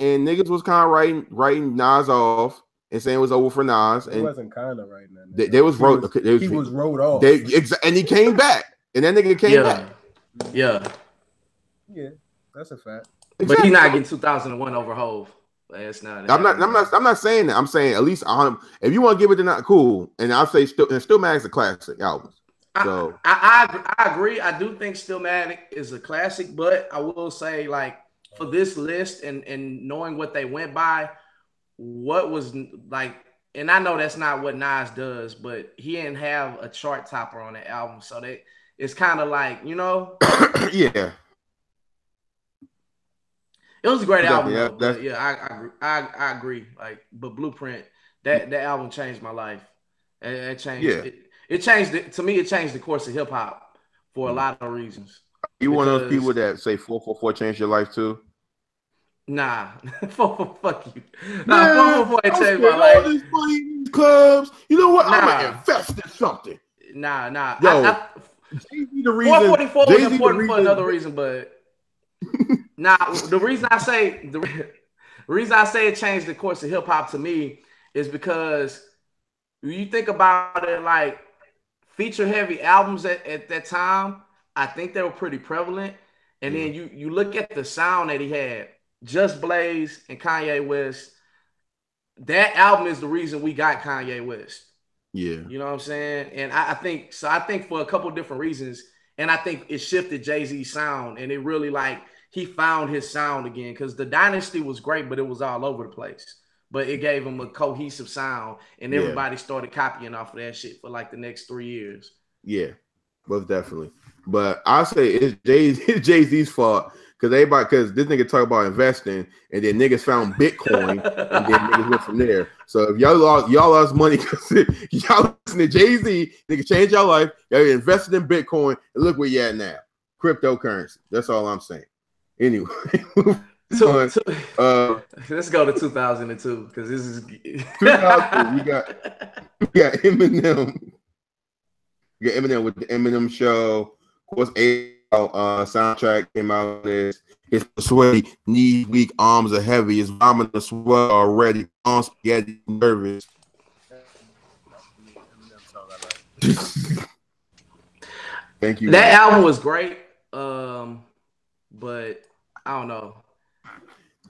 and niggas was kind of writing Nas off and saying it was over for Nas. It and wasn't kind of writing that. They was wrote. He was wrote off. And he came back, and that nigga came back. Yeah, that's a fact. Exactly. But he's not getting 2001 over Hove. That's not. I'm not saying that. I'm saying at least if you want to give it to not cool, and I'll say Still Mag's a classic album. So I agree. I do think Stillmatic is a classic, but I will say, like, for this list and knowing what they went by, what was like, and I know that's not what Nas does, but he didn't have a chart topper on the album, so that it's kind of like, you know, yeah. It was a great album, though, but I agree. Like, but Blueprint, that album changed my life. It changed. Yeah. It changed it to me. It changed the course of hip hop for a lot of reasons. You one of those people that say 444 changed your life too? Nah, fuck you. Nah, 444 changed my life. All this money in these clubs. You know what? I'm gonna invest in something. Nah. Yo, the reason 444 was important for another reason, but the reason I say it changed the course of hip hop to me is because when you think about it, like, feature heavy albums at that time, I think they were pretty prevalent. And then you look at the sound that he had, Just Blaze and Kanye West. That album is the reason we got Kanye West. Yeah. You know what I'm saying? And I think for a couple different reasons, and I think it shifted Jay-Z's sound, and it really, like, he found his sound again, because the Dynasty was great, but it was all over the place. But it gave him a cohesive sound, and everybody started copying off of that shit for like the next 3 years. Yeah, most definitely. But I say it's Jay-Z's fault because this nigga talk about investing, and then niggas found Bitcoin, and then niggas went from there. So if y'all lost money because y'all listen to Jay-Z, nigga change your life. Y'all invested in Bitcoin, and look where you at now, cryptocurrency. That's all I'm saying. Anyway. Let's go to 2002 because this is 2002. We got Eminem. We got Eminem with the Eminem Show. Of course, soundtrack came out. His sweaty, knees weak, arms are heavy. His mom in the sweat already. Arms getting nervous. Thank you. That album was great, but I don't know.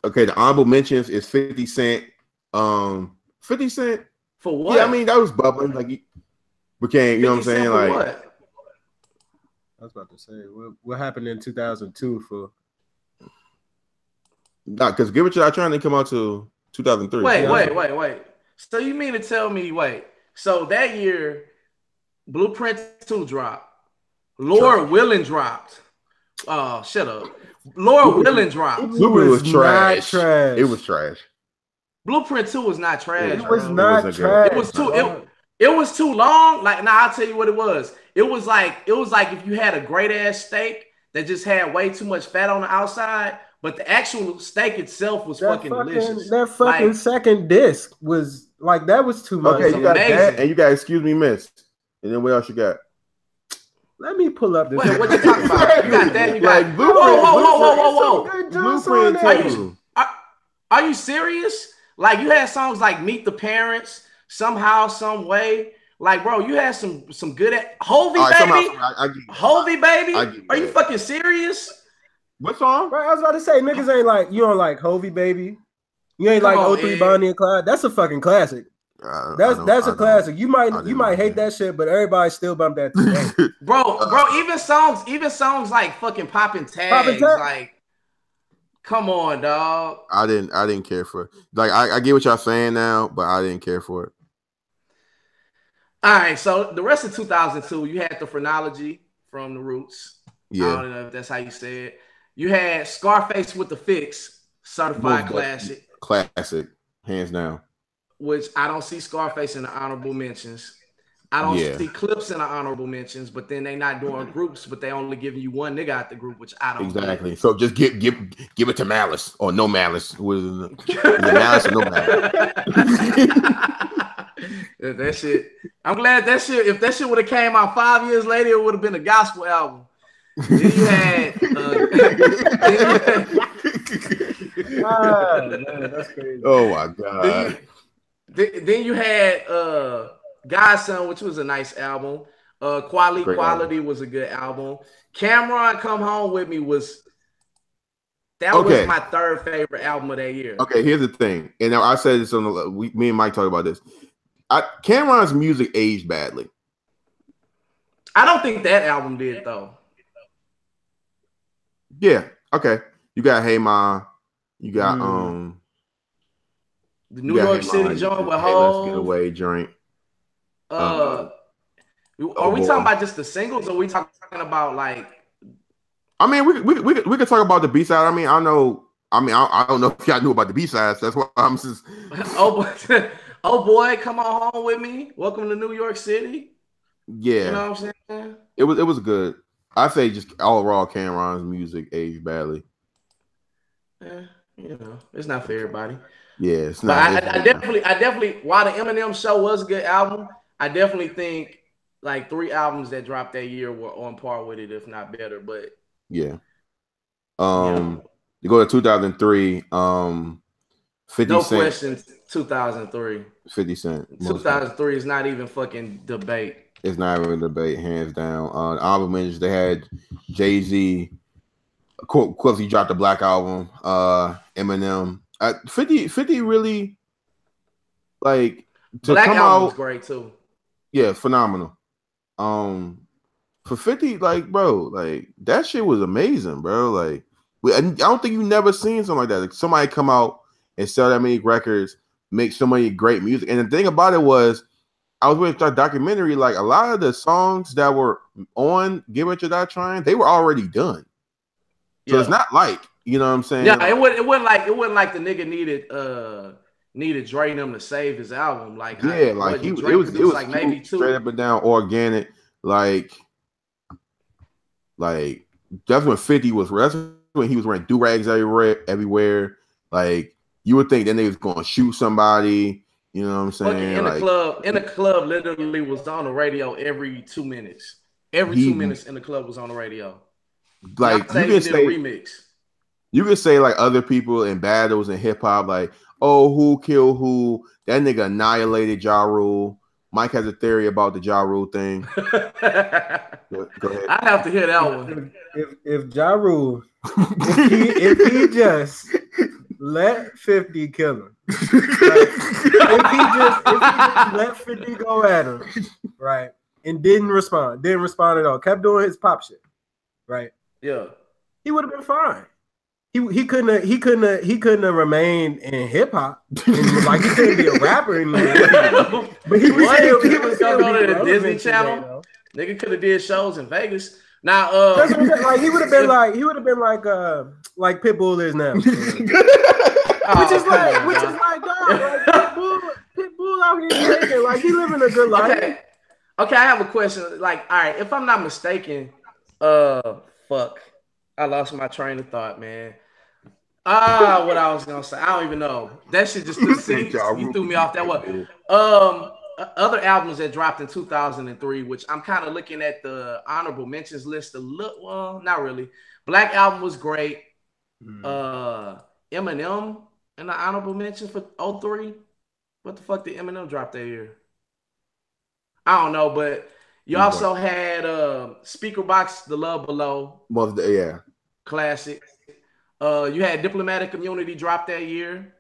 Okay, the honorable mentions is 50 Cent. 50 Cent for what? Yeah, I mean that was bubbling. Like he became, you know what I'm saying? Like what? I was about to say, what happened in 2002 for? Nah, because Give It to I Trying to come out to 2003. Wait. So you mean to tell me? So that year, Blueprint 2 dropped. Lord Willin dropped. Oh, shut up. Lord Willin dropped. Blueprint was trash. It was trash. Blueprint 2 was not trash. It was not trash. It was too long. Like, now I'll tell you what it was. It was like if you had a great ass steak that just had way too much fat on the outside, but the actual steak itself was fucking delicious. That fucking second disc was like, that was too much. Okay, you got that, and you got Excuse Me Miss. And then what else you got? Let me pull up this. Wait, what you talking about? You got that. You got like, whoa. Are you serious? Like, you had songs like Meet the Parents, Somehow, Some Way. Like, bro, you had some good Hovey, baby. Hovey, baby. Are you fucking serious? What song? Right, I was about to say, niggas ain't like, you don't like Hovey, baby. You ain't like 03 Bonnie and Clyde. That's a fucking classic. That's a classic. You might hate that shit, but everybody still bump that today. bro. Even songs like fucking Poppin' Tags, like, come on, dog. I didn't care for it. Like, I get what y'all saying now, but I didn't care for it. All right, so the rest of 2002, you had the Phrenology from The Roots. Yeah, I don't know if that's how you say it. You had Scarface with the Fix, certified classic. Classic, hands down. Which I don't see Scarface in the honorable mentions. I don't see Clips in the honorable mentions, but then they not doing groups, but they only giving you one nigga out the group, which I don't exactly. So just give it to Malice or No Malice. Is it Malice or No Malice? That shit. I'm glad that shit. If that shit would have came out 5 years later, it would have been a gospel album. Then you had. Man, that's crazy. Oh my god. Then you had Godson, which was a nice album. Great album. Quality was a good album. Cameron Come Home With Me was Okay. my third favorite album of that year. Okay, here's the thing, and I said this on the me and Mike talked about this. Cameron's music aged badly. I don't think that album did though. Yeah. Okay. You got Hey Ma. You got the New York City joint with Hov. Let's Get Away joint. Are we talking about just the singles, or are we talking about like? I mean, we could talk about the B side. I mean, I don't know if y'all knew about the B sides. That's why I'm just. Oh boy, come on home with me. Welcome to New York City. Yeah, you know what I'm saying. It was good. I say just overall, Cameron's music aged badly. Yeah, it's not for everybody. Yeah, it's not. But I definitely, while the Eminem Show was a good album, I definitely think like 3 albums that dropped that year were on par with it, if not better. But yeah. You go to 2003. 50 no Cent. question, 2003. 50 Cent. 2003 is not even fucking debate. It's not even a debate, hands down. Album mentions they had Jay-Z. Of course, he dropped the Black Album. Eminem. 50 really like to Black come Album out. was great too. Yeah, phenomenal. For 50, like, bro, like that shit was amazing, bro. Like, I don't think you never seen something like that. Like, somebody come out and sell that many records, make so many great music. And the thing about it was, I was with that documentary. Like, a lot of the songs that were on "Give It Your That Trying," they were already done. So it's not like, you know what I'm saying? Yeah, it wasn't like the nigga needed Dre and them to save his album. Like, yeah, like it was like maybe 2 straight up and down organic. Like that's when 50 was. That's when he was wearing do-rags everywhere. Like, you would think that nigga was gonna shoot somebody. You know what I'm saying? In the club, literally was on the radio every 2 minutes. Every 2 minutes in the club was on the radio. Like, you can say a remix. You can say like other people in battles in hip hop, like, oh, who killed who? That nigga annihilated Ja Rule. Mike has a theory about the Ja Rule thing. Go ahead. I have to hear that one. If Ja Rule, if he just let 50 kill him, right? if he just let 50 go at him, right, and didn't respond at all, kept doing his pop shit, right? Yeah, he would have been fine. He couldn't have remained in hip hop. Like, he couldn't be a rapper anymore. But he was going to the Disney Channel. Nigga could have did shows in Vegas. Now, like, he would have been like Pitbull is now. which is like dog, like Pitbull out here making, like, he living a good life. Okay, I have a question. Like, all right, if I'm not mistaken, fuck, I lost my train of thought, man. What I was gonna say, I don't even know. That shit just you threw me off that one. Other albums that dropped in 2003, which I'm kind of looking at the honorable mentions list a little. Well, not really. Black Album was great. Eminem in the honorable mention for 03. What the fuck did Eminem drop that year? I don't know, but you also had Speaker Box, The Love Below. Yeah. Classic. You had Diplomatic Community drop that year.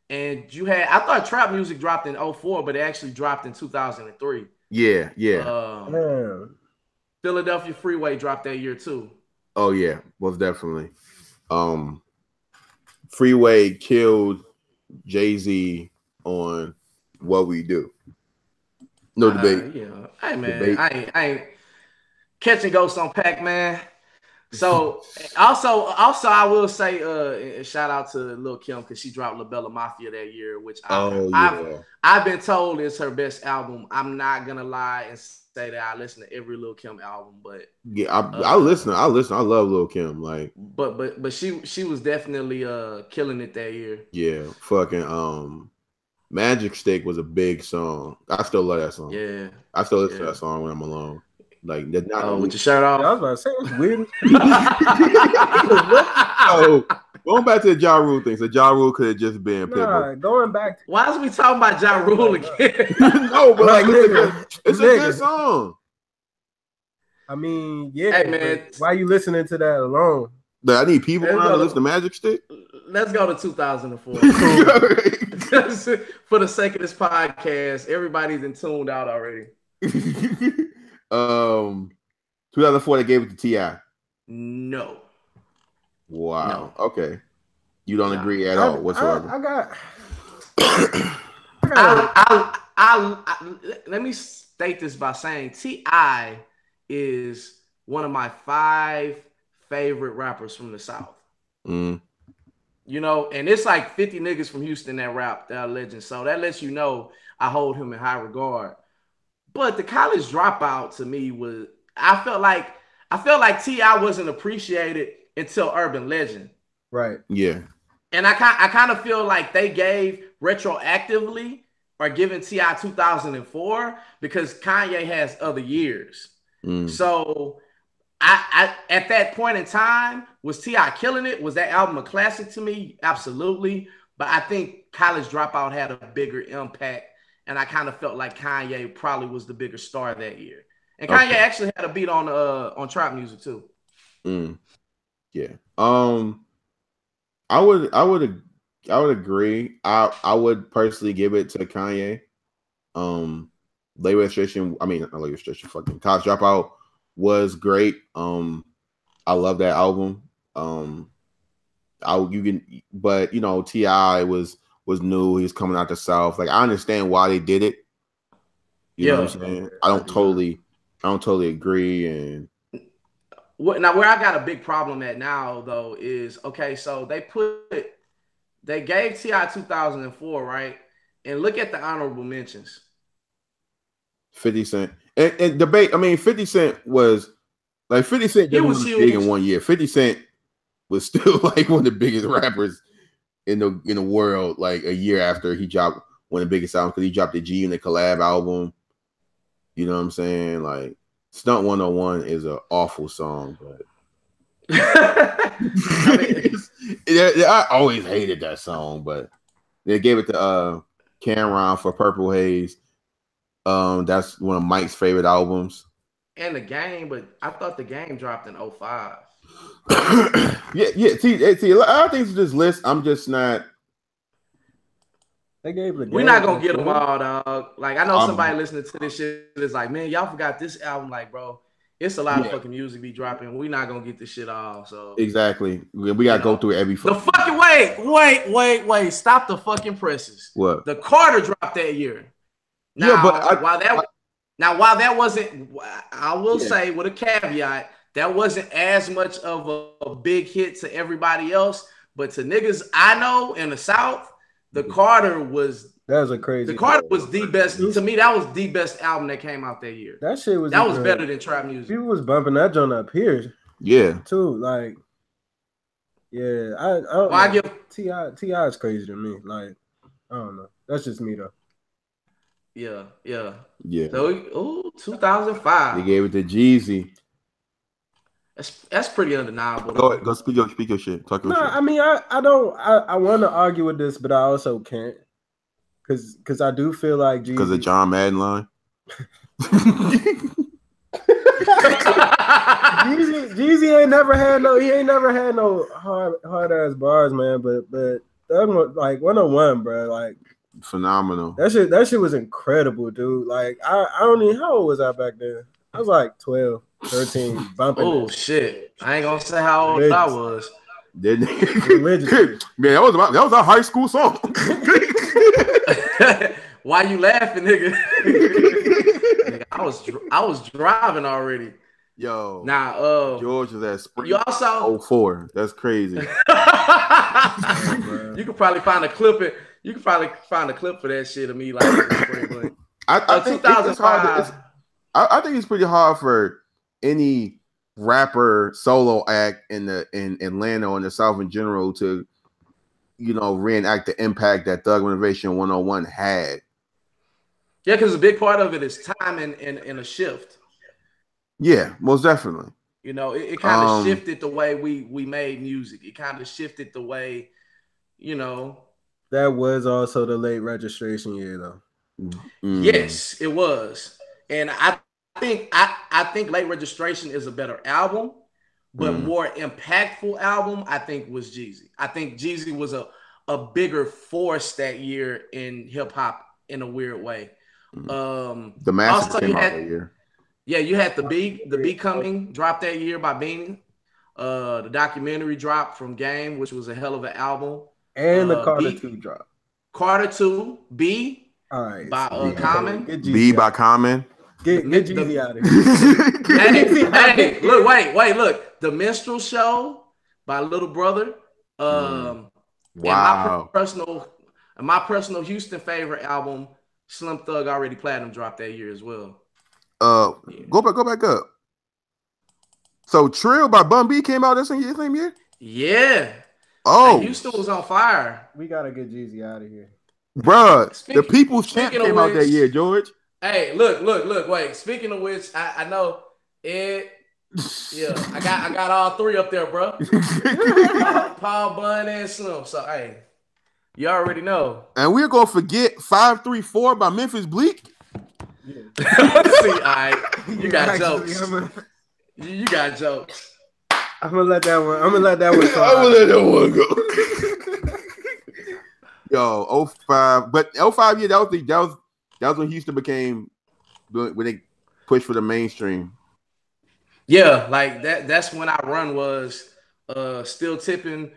And I thought Trap Music dropped in 04, but it actually dropped in 2003. Yeah. Philadelphia Freeway dropped that year too. Oh yeah, most definitely. Freeway killed Jay-Z on What We Do. No debate. Yeah. Hey man, debate. I ain't catching ghosts on Pac-Man. So also I will say shout out to Lil Kim, because she dropped La Bella Mafia that year, which I've been told is her best album. I'm not gonna lie and say that I listen to every Lil Kim album, but yeah, I listen. I love Lil Kim. Like, but she was definitely killing it that year. Yeah, fucking Magic Stick was a big song. I still love that song. Yeah. I still listen to that song when I'm alone. Like that's not with your shirt off. I was about to say it's weird. So going back to the Ja Rule thing, so Ja Rule could have just been Pitbull. Going back. Why is we talking about Ja Rule again? No, but like it's a good song. I mean, yeah. Hey man, why are you listening to that alone? I need people around to listen to Magic Stick. Let's go to 2004. For the sake of this podcast, everybody's in tuned out already. 2004, they gave it to T.I. No. Wow. No. Okay. You don't agree at all whatsoever. Let me state this by saying T.I. is one of my 5 favorite rappers from the South. Mm. You know, and it's like 50 niggas from Houston that rap, that are legends. So that lets you know I hold him in high regard. But the College Dropout to me was, I felt like T.I. wasn't appreciated until Urban Legend. Right. Yeah. And I kind of feel like they gave retroactively or given T.I. 2004 because Kanye has other years. Mm. So I at that point in time, was T.I. killing it? Was that album a classic to me? Absolutely. But I think College Dropout had a bigger impact. And I kind of felt like Kanye probably was the bigger star that year. And Kanye actually had a beat on trap music too. Mm. Yeah. I would agree. I would personally give it to Kanye. Late Registration, not Late Registration, fucking College Dropout was great. I love that album. But you know, T.I. was new. He was coming out the South. Like I understand why they did it. You know what I'm saying? I don't totally agree. And now where I got a big problem at now though is so they gave T.I. 2004, right? And look at the honorable mentions. 50 Cent and debate. 50 Cent was like 50 Cent was big in 1 year. 50 Cent was still like one of the biggest rappers in the world. Like a year after he dropped one of the biggest albums, because he dropped the G Unit collab album. You know what I'm saying? Like Stunt 101 is an awful song, but I always hated that song. But they gave it to Cameron for Purple Haze. That's one of Mike's favorite albums. And The Game, but I thought The Game dropped in 05. yeah. See, a lot of things in this list, I'm just not. They gave the. We're not gonna get them all, dog. Like I know somebody listening to this shit is like, man, y'all forgot this album. Like, bro, it's a lot of fucking music be dropping. We're not gonna get this shit all. So exactly, we gotta go through every. The fucking wait. Stop the fucking presses. What? The Carter dropped that year. Now, yeah, but while that wasn't, I will say with a caveat, that wasn't as much of a big hit to everybody else, but to niggas I know in the South, the Carter was. That was a crazy. The Carter was the best to me. That was the best album that came out that year. That shit was. That was better than trap music. People was bumping that joint up here. Yeah. Too like. Yeah, I give T.I. is crazy to me. Like, I don't know. That's just me though. Yeah. So, 2005. They gave it to Jeezy. That's pretty undeniable. Go speak your shit. Talk your shit. I mean, I want to argue with this, but I also can't, because I do feel like Jeezy. Because of John Madden line. Jeezy ain't never had no hard ass bars, man. But that one, like 101, bro, like. Phenomenal. That shit was incredible, dude. Like I don't even, how old was I back then? I was like 12, 13, bumping. Oh shit! I ain't gonna say how old I was. Man, that was a high school song. Why you laughing, nigga? I was driving already. Yo, now George was at Spring. You also 04. That's crazy. You could probably find a clip. You can probably find a clip for that shit of me like I think 2005. I think it's pretty hard for any rapper solo act in Atlanta or in the South in general to reenact the impact that Thug Motivation 101 had. Yeah, because a big part of it is time and a shift. Yeah, most definitely. It kind of shifted the way we made music. It kind of shifted the way, you know. That was also the late registration year, though. Yes, it was, and I think late registration is a better album, but more impactful album I think was Jeezy. I think Jeezy was a bigger force that year in hip hop in a weird way. The Massacre Also you came out that had year. you had the Becoming dropped that year by Beanie. The documentary dropped from Game, which was a hell of an album. And the Carter B 2 drop. Carter 2, B All right. by Common. Get B Jeezy by out. Common. Get Jeezy out of here. Hey, look, wait, look. The Minstrel Show by Little Brother. Wow. And my personal Houston favorite album, Slim Thug Already Platinum, dropped that year as well. Go back up. So Trill by Bun B came out that same year? Yeah. Oh, hey, Houston was on fire. We gotta get Jeezy out of here. Bruh, the People's Champ came out that year, George. Hey, look, wait. Speaking of which, I know it. Yeah, I got all three up there, bro. Paul, Bun, and Slim. So hey, you already know. And we're gonna forget 534 by Memphis Bleak. Yeah. See, all right, you got jokes. You got jokes. I'm gonna let that one. I'm gonna let that one go. Yo, 05, but 05 year that was when Houston became when they pushed for the mainstream. Yeah, like that's when our run was. Still Tipping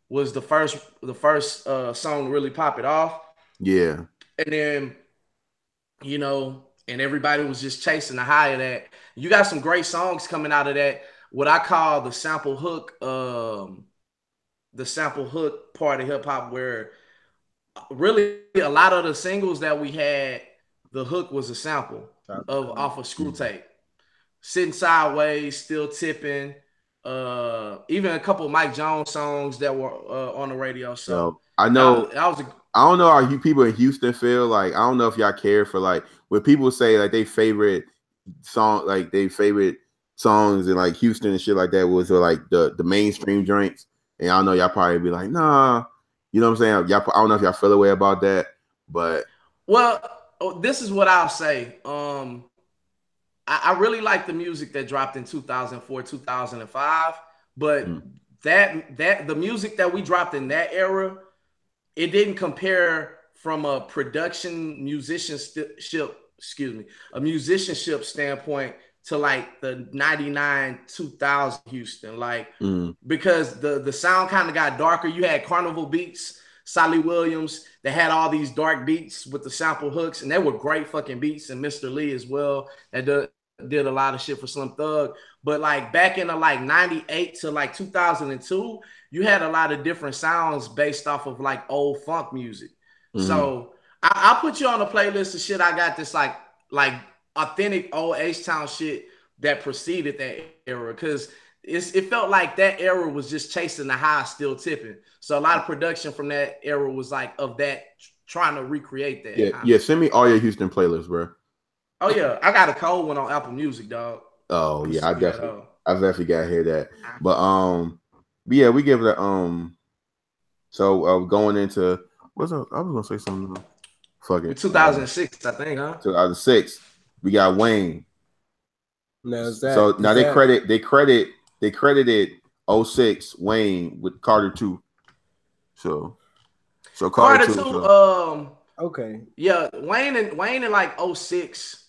was the first song to really pop it off. Yeah. And then, and everybody was just chasing the high of that. You got some great songs coming out of that. What I call the sample hook part of hip hop, where really a lot of the singles that we had, the hook was a sample off of Screw Tape. Sitting Sideways, Still Tipping, even a couple of Mike Jones songs that were on the radio. So I know I don't know how you people in Houston feel. Like, I don't know if y'all care for, like, when people say like they favorite songs in like Houston and shit like that was like the mainstream joints. And I know y'all probably be like, nah, you know what I'm saying? Y'all, I don't know if y'all feel a way about that, but this is what I'll say. I really like the music that dropped in 2004, 2005, but that the music that we dropped in that era, it didn't compare from a musicianship standpoint to like the 99, 2000 Houston, like because the sound kind of got darker. You had Carnival Beats, Solly Williams, that had all these dark beats with the sample hooks, and they were great fucking beats, and Mr. Lee as well, that did a lot of shit for Slim Thug. But like back in the like 98 to like 2002, you had a lot of different sounds based off of like old funk music. So I'll put you on a playlist of shit I got, this like authentic old H-Town shit that preceded that era, because it felt like that era was just chasing the high, Still Tipping. So a lot of production from that era was like of that, trying to recreate that. Yeah, send me all your Houston playlists, bro. Oh yeah, I got a cold one on Apple Music, dog. Oh yeah, I definitely gotta hear that. But yeah, we give it a So going into what's up? I was gonna say something. Fuck it. 2006, I think, huh? 2006. We got Wayne. Now so now they credited 06 Wayne with Carter 2. So Carter 2. Okay. Yeah, Wayne in like 06.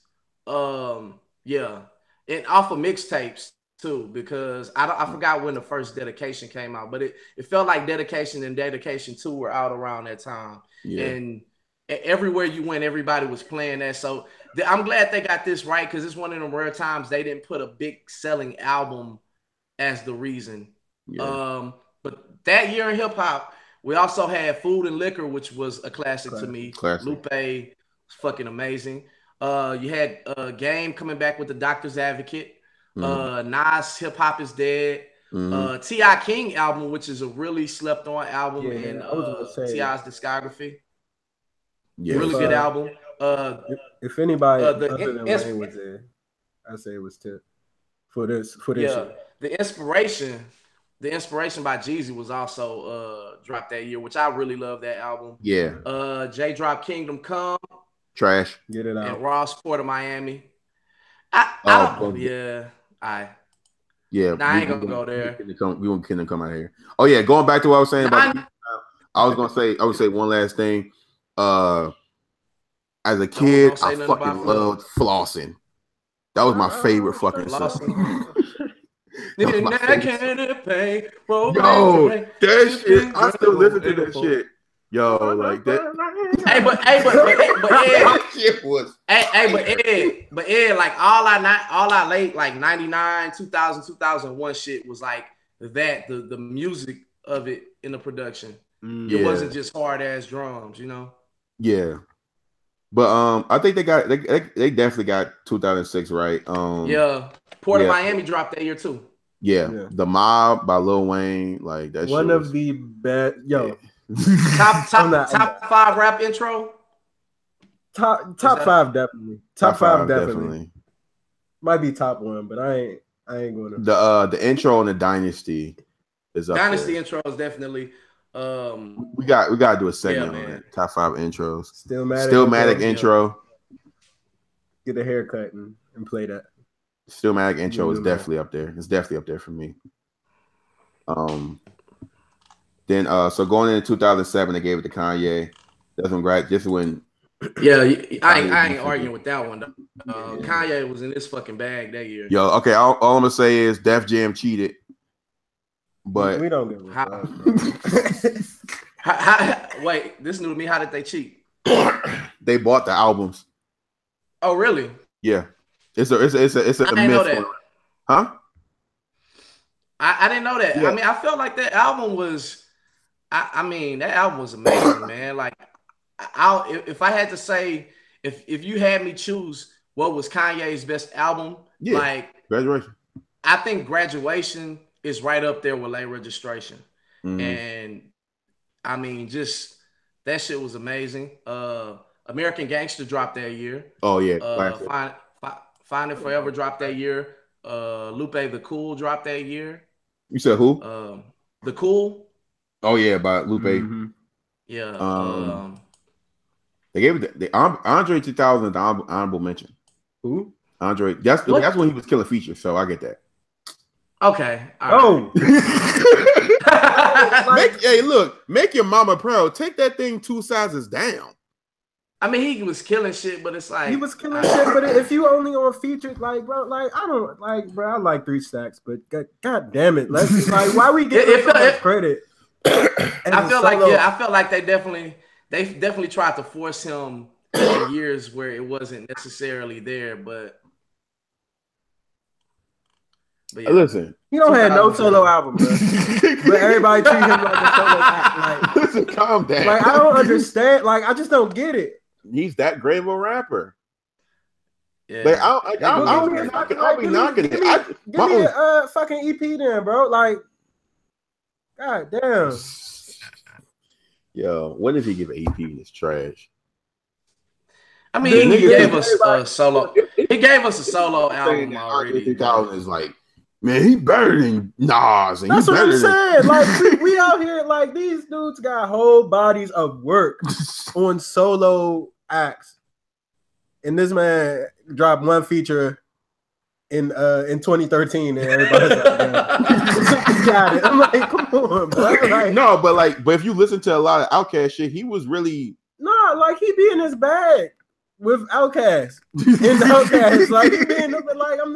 Yeah, and off of mixtapes too, because I forgot when the first Dedication came out, but it felt like Dedication and Dedication 2 were out around that time. Yeah. And everywhere you went, everybody was playing that. So I'm glad they got this right, because it's one of them rare times they didn't put a big selling album as the reason. Yeah. But that year in hip hop, we also had Food and Liquor, which was a classic to me. Lupe was fucking amazing. You had Game coming back with The Doctor's Advocate. Nas, Hip Hop is Dead. T.I. King album, which is a really slept on album in I was gonna say T.I.'s discography. Yeah, Really good album. If anybody other than the Wayne was there, I'd say it was Tip for this yeah, shit. the inspiration by Jeezy was also dropped that year, which I really love that album. Yeah. J Drop Kingdom Come, Trash. Get it out. And Ross Port of Miami. I don't. Yeah. Yeah. Nah, I ain't gonna go there. We want Kingdom Come out of here. Oh yeah, going back to what I was saying about. I would say one last thing. As a kid, I fucking loved flossing. That was my favorite fucking song. Yo, that shit. I still listen to that shit. Yo, like that. But Ed, like all our late like 99, 2000, 2001 shit was like that. The music of it in the production. It wasn't just hard ass drums, you know. Yeah. But I think they definitely got 2006 right. Port of Miami dropped that year too. Yeah. The Mob by Lil Wayne, like that. One of the best. Yo, top 5 rap intro. Top 5 definitely. Top 5 definitely. Might be top 1, but I ain't going to. The intro on the Dynasty is up Dynasty there. intro is definitely. We got to do a segment on it. Top 5 intros. Stillmatic intro. Get a haircut and play that. Stillmatic intro is definitely up there. It's definitely up there for me. Then so going into 2007, they gave it to Kanye. That's when this is when. Yeah, I ain't arguing with that one though. Kanye was in this fucking bag that year. Yo, okay. All I'm gonna say is Def Jam cheated. But we don't give a fuck. Wait, this new to me. How did they cheat? They bought the albums. Oh, really? Yeah, it's a myth. Know that. Huh? I didn't know that. Yeah. I mean, I felt like that album was. I mean, that album was amazing, man. Like, if I had to say, if you had me choose what was Kanye's best album, like Graduation. I think Graduation is right up there with Late Registration. And I mean, just that shit was amazing. American Gangster dropped that year. Oh yeah. Find It Forever dropped that year. Lupe the Cool dropped that year. You said who? The Cool. Oh yeah, by Lupe. Mm-hmm. Yeah. They gave it the Andre 2000 the honorable mention. Who? Andre. That's when he was killing features. So I get that. Okay. Hey, look, make your mama proud. Take that thing 2 sizes down. I mean, he was killing shit, but it's like he was killing shit. But if you only on features, like, bro, like I don't like, bro. I like 3 Stacks, but god damn it, let's like, why we get so much credit? I feel like they definitely tried to force him in years where it wasn't necessarily there, but yeah. Listen, he don't have no solo album, bro. But everybody treat him like a solo act. Like, listen, calm down. Like, I don't understand. Like, I just don't get it. He's that great of a rapper. Yeah. Like, I'll be knocking it. Give me a fucking EP then, bro. Like, god damn. Yo, when did he give an EP? It's trash. I mean, he gave us a solo. He gave us a solo album already. 2000 is like, man, he better than Nas. That's what I'm saying. Like, we out here, like, these dudes got whole bodies of work on solo acts, and this man dropped 1 feature in 2013, and everybody's like, got it. I'm like, come on, bro. Like, no, but if you listen to a lot of Outkast shit, he was really like he be in his bag with Outkast. In Outkast, like he be in the, like I'm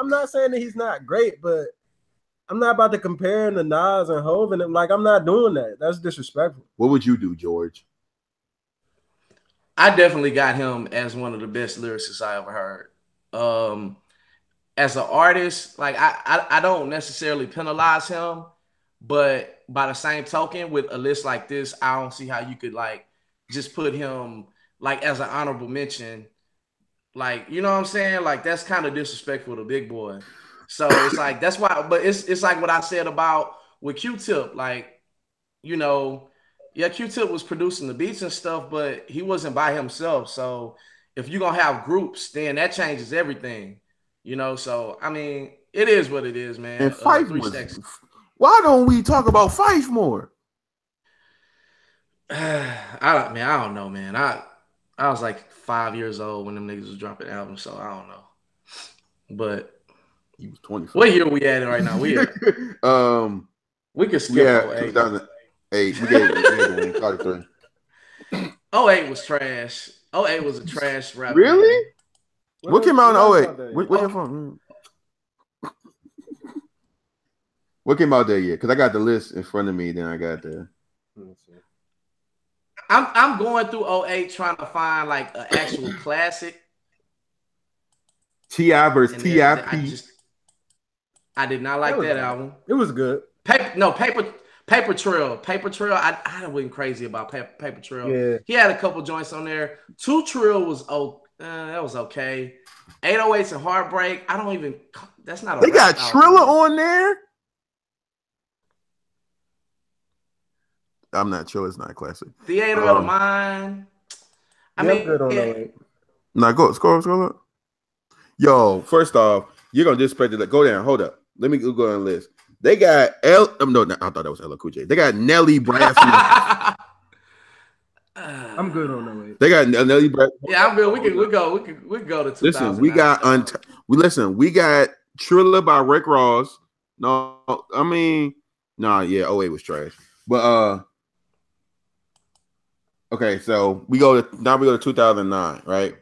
not saying that he's not great, but I'm not about to compare him to Nas and Hov, and like I'm not doing that. That's disrespectful. What would you do, George? I definitely got him as one of the best lyricists I ever heard. As an artist, like I don't necessarily penalize him, but by the same token, with a list like this, I don't see how you could like just put him like as an honorable mention. Like, you know what I'm saying? Like, that's kind of disrespectful to Big Boy. So it's like that's why. But it's like what I said about with Q-Tip. Like, you know, yeah, Q-Tip was producing the beats and stuff, but he wasn't by himself. So if you're gonna have groups, then that changes everything. You know, so I mean, it is what it is, man. And Fife Three was. Stacks. Why don't we talk about Fife more? I don't know, man. I was like 5 years old when them niggas was dropping albums, so I don't know. But He was 25. what year we at right now? We could skip yeah, 08. 2008. We gave Carter 3. 08 was trash. 08 was a trash rap. Really? Game. What came out in 08? Where you from? What came out that year? Because I got the list in front of me. Then I got the. I'm going through 08 trying to find like an actual classic. T.I. versus T.I.P. I did not like that album. It was good. Paper Trail. I wasn't crazy about Paper Trail. Yeah. He had a couple joints on there. 2 Trill was that was okay. 808s and Heartbreak. I don't even. That's not. They got Triller on there. I'm not sure. It's not a classic. Theater of the Mind. I mean, good on 08. Now go scroll up. Yo, first off, you're gonna disrespect it. Go down. Hold up. Let me go on the list. They got no, I thought that was Ella Cool J. They got Nelly Bradford. I'm good on 08. They got Nelly Bradford. Yeah, I'm good. We can go to 2000. Listen, we got Triller by Rick Ross. No, I mean, nah, yeah, 08 was trash. But okay, so we go to 2009, right?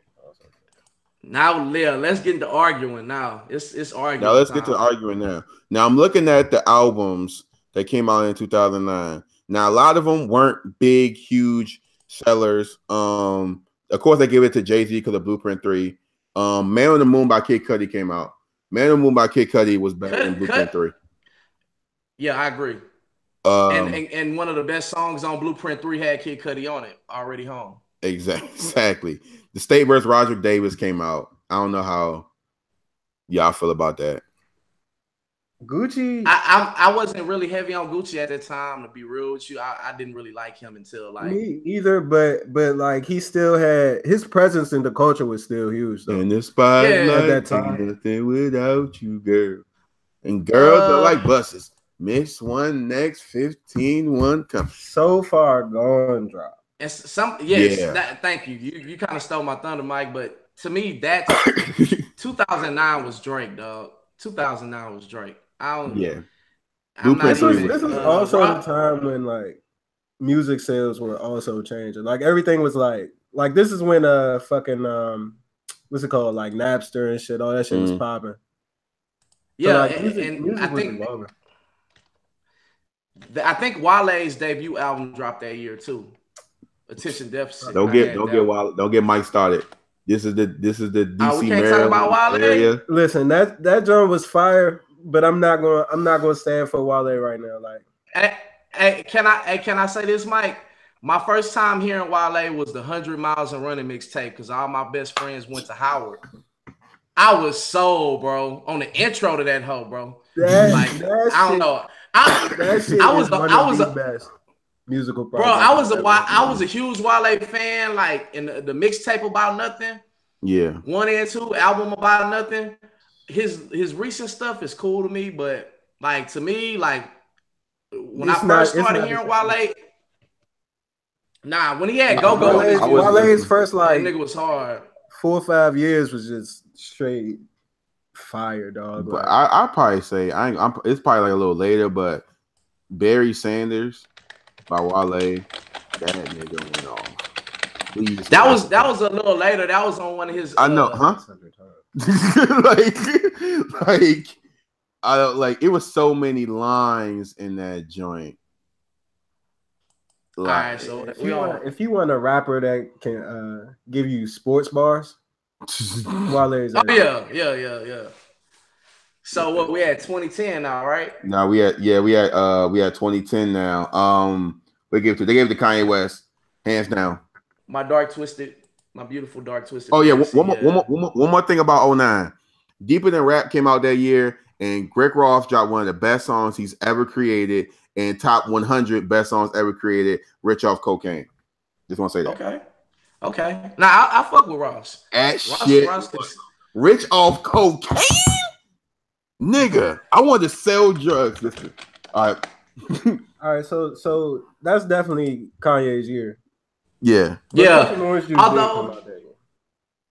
Now, Leah, let's get into arguing. Now it's arguing. Now let's get to arguing now. Now I'm looking at the albums that came out in 2009. Now a lot of them weren't big, huge sellers. Of course, they give it to Jay-Z because of Blueprint 3. Man on the Moon by Kid Cudi came out. Man on the Moon by Kid Cudi was better than Blueprint 3. Yeah, I agree. And one of the best songs on Blueprint 3 had Kid Cudi on it, Already Home. Exactly. The State vs. Roger Davis came out. I don't know how y'all feel about that. Gucci. I wasn't really heavy on Gucci at that time, to be real with you. I didn't really like him until like me either, but like he still had his presence in the culture was still huge. In the spotlight, at that time, nothing without you, girl. And girls are like buses. Miss one, next 15, one come. So far gone, drop. And thank you. You kind of stole my thunder, Mike. But to me, that 2009 was Drake, dog. 2009 was Drake. This was also the time when like music sales were also changing. Like everything was like this is when fucking what's it called, like Napster and shit. All that shit was popping. Yeah, so, like, music I think Wale's debut album dropped that year too. Attention Deficit. Don't get Mike started. This is the DC we can't talk about Wale area. Listen, that drum was fire, but I'm not gonna stand for Wale right now. Like, can I say this, Mike? My first time hearing Wale was the 100 Miles and Running mixtape because all my best friends went to Howard. I was sold, bro, on the intro to that hoe, bro. I don't know. I was the best musical project. Bro, I was a huge Wale fan. Like in the mixtape About Nothing. Yeah. 1 and 2 album About Nothing. His recent stuff is cool to me, but like to me, like when I first started hearing Wale. Nah, when he had Go Go, Wale's first like that nigga was hard. 4 or 5 years was just straight fire, dog. But I probably say it's probably like a little later, but Barry Sanders by Wale, that nigga went off. Please, that was a little later. That was on one of his. I know, huh? like it was so many lines in that joint. Like, all right, so if you want a rapper that can give you sports bars, Wale's. Yeah. So what we at 2010 now, right? No, we at 2010 now. They gave it to Kanye West, hands down. My beautiful dark twisted. Oh yeah, one more thing about 09. Deeper Than Rap came out that year, and Rick Ross dropped one of the best songs he's ever created, and top 100 best songs ever created. Rich Off Cocaine. Just want to say that. Okay. Now I fuck with Ross. Rich Off Cocaine, nigga. I want to sell drugs. Listen. All right. So that's definitely Kanye's year. Yeah. Although,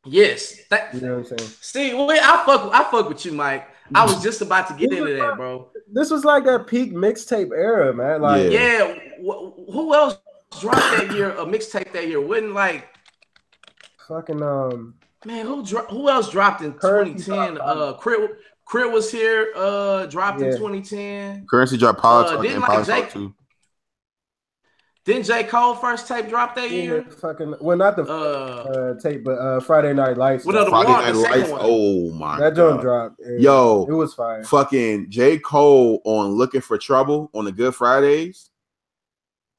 yes. You know what I'm saying? See, I fuck with you, Mike. I was just about to get into that, bro. This was like that peak mixtape era, man. Like, yeah. Who else dropped that year? A mixtape that year? Wouldn't like fucking man. Who else dropped in 2010? Crit was here. Dropped in 2010. Currency dropped Politics and Politics too. Didn't J. Cole first tape drop that year? Well, not the tape, but Friday Night Lights. Friday Night Lights. Oh my! That joint dropped. Yo, it was fire. Fucking J. Cole on Looking for Trouble on the Good Fridays.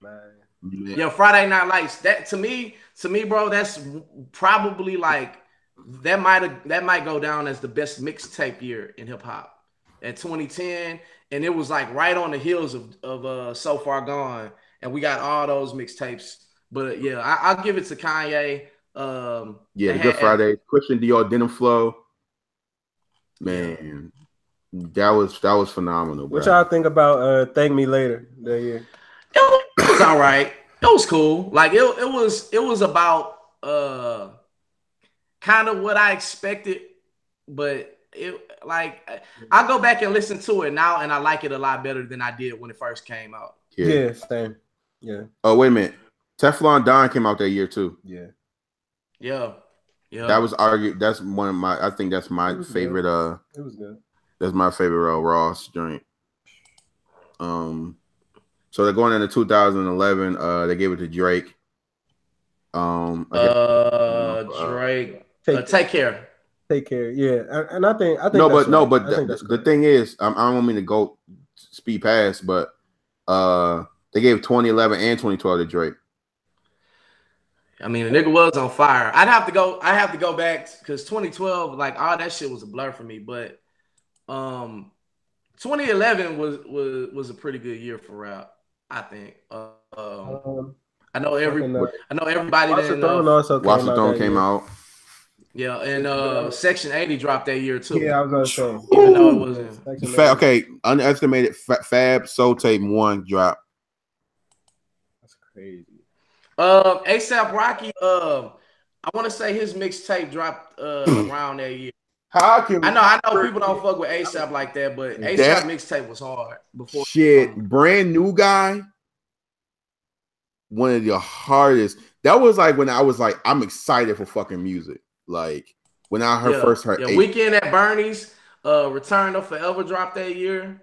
Man. Yeah, Friday Night Lights. That to me, bro, that's probably like that might go down as the best mixtape year in hip hop at 2010, and it was like right on the heels of So Far Gone. And we got all those mixtapes. But yeah, I'll give it to Kanye. The Good Friday, Christian Dior Denim Flow. Man, that was phenomenal. What y'all think about Thank Me Later that year? It was all right. It was cool. Like it was about kind of what I expected, but I go back and listen to it now, and I like it a lot better than I did when it first came out. Yeah, same. Yeah. Oh, wait a minute. Teflon Don came out that year too. Yeah. That was argued. That's one of my. I think that's my favorite. Good. It was good. That's my favorite Ross joint. So they're going into 2011. They gave it to Drake. Drake. Take care. Take care. Yeah, and I think no, but the thing is, I don't mean to go speed past, but they gave 2011 and 2012 to Drake. I mean, the nigga was on fire. I have to go back because 2012, like all that shit was a blur for me. But 2011 was a pretty good year for rap, I think. I know everybody didn't know. Watch the Throne came out. Yeah, and Section 80 dropped that year too. Yeah, I was gonna say. Even though it wasn't. Okay, underestimated Fab Soul Tape 1 drop. That's crazy. ASAP Rocky, I want to say his mixtape dropped around that year. I know people don't fuck with ASAP like that, but ASAP mixtape was hard before. Shit, Brand New Guy, one of the hardest. That was like when I was like, I'm excited for fucking music. Like when I first heard Weekend at Bernie's, Return of Forever dropped that year,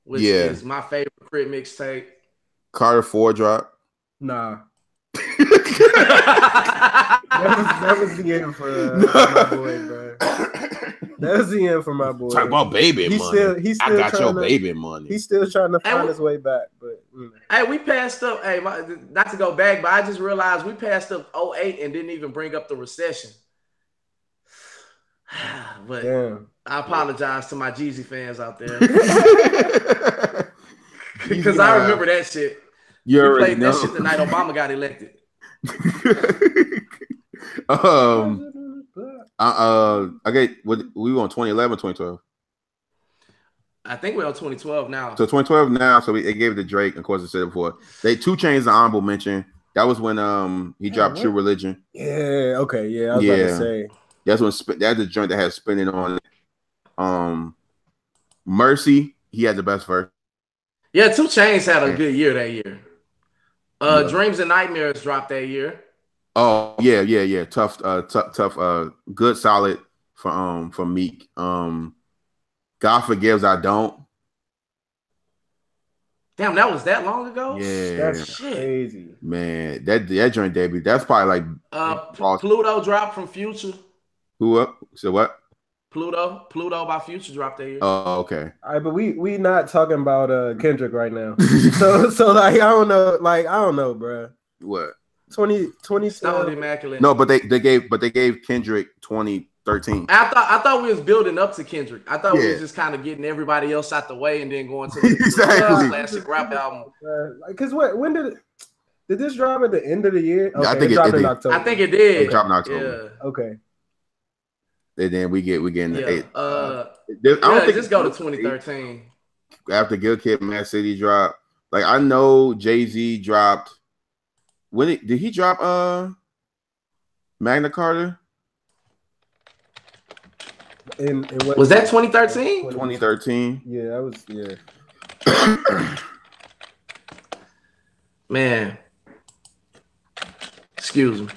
which is my favorite Crit mixtape. Carter 4 dropped. Nah. that was the end for my boy, bro. That was the end for my boy. Talk about baby money. He's still I got your baby money. He's still trying to find his way back, but hey, we passed up. Hey, not to go back, but I just realized we passed up 08 and didn't even bring up the recession. But damn. I apologize to my Jeezy fans out there because I remember that shit. We played that shit the night Obama got elected. Okay, we were on 2011, 2012. I think we're on 2012 now. So 2012 now. So they gave it to Drake. Of course, I said it before. 2 Chainz the honorable mention. That was when he dropped True Religion. Yeah. Okay. Yeah. I was about to say. That's when that's the joint that had spinning on it. Mercy. He had the best verse. Yeah, 2 Chainz had a good year that year. Dreams and Nightmares dropped that year. Oh yeah. Tough, good, solid from Meek. God Forgives, I Don't. Damn, that was that long ago? Yeah. That's crazy. Man, that joint debut. That's probably like Pluto dropped from Future. Who up? So what? Pluto by Future dropped that year. Oh, okay. All right, but we not talking about Kendrick right now. so like I don't know, bro. What? 2012. Immaculate. No, but they gave Kendrick 20 13. I thought we was building up to Kendrick. I thought we was just kind of getting everybody else out the way and then going to the exactly classic rap album. Because when did this drop at the end of the year? Okay, I think it dropped in October. I think it did. It dropped in October. Yeah. Okay. And then we get the 8. I don't think just go to 2013. After Good Kid, Mad City dropped. Like I know Jay-Z dropped. Did he drop Magna Carta? Was that 2013? 2013. Yeah, that was Man. Excuse me.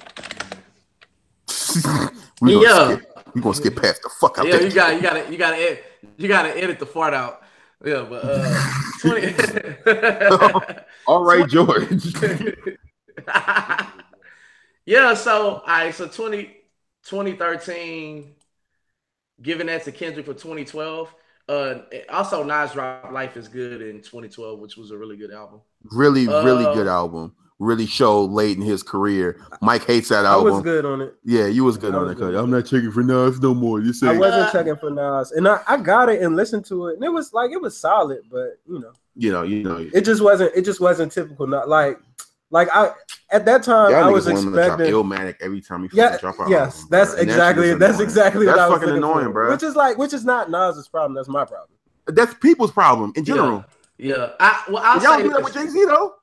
We're gonna skip past the fuck out. Yeah, you gotta edit the fart out. Yeah, but 20. All right, George. Yeah, so all right, so 2013, giving that to Kendrick for 2012. Also Nas dropped Life is Good in 2012, which was a really good album. Really good album. Really showed late in his career. Mike hates that album. I was good on it. Yeah, you was good on it. I'm not checking for Nas no more. You say I wasn't checking for Nas, and I got it and listened to it, and it was solid, but it just wasn't typical. Not like I at that time I was expecting Illmatic every time he drop out. Yes, that's exactly what I was fucking annoying, for. bro. Which is not Nas's problem. That's my problem. That's people's problem in general. Yeah. Y'all do that with Jay-Z though.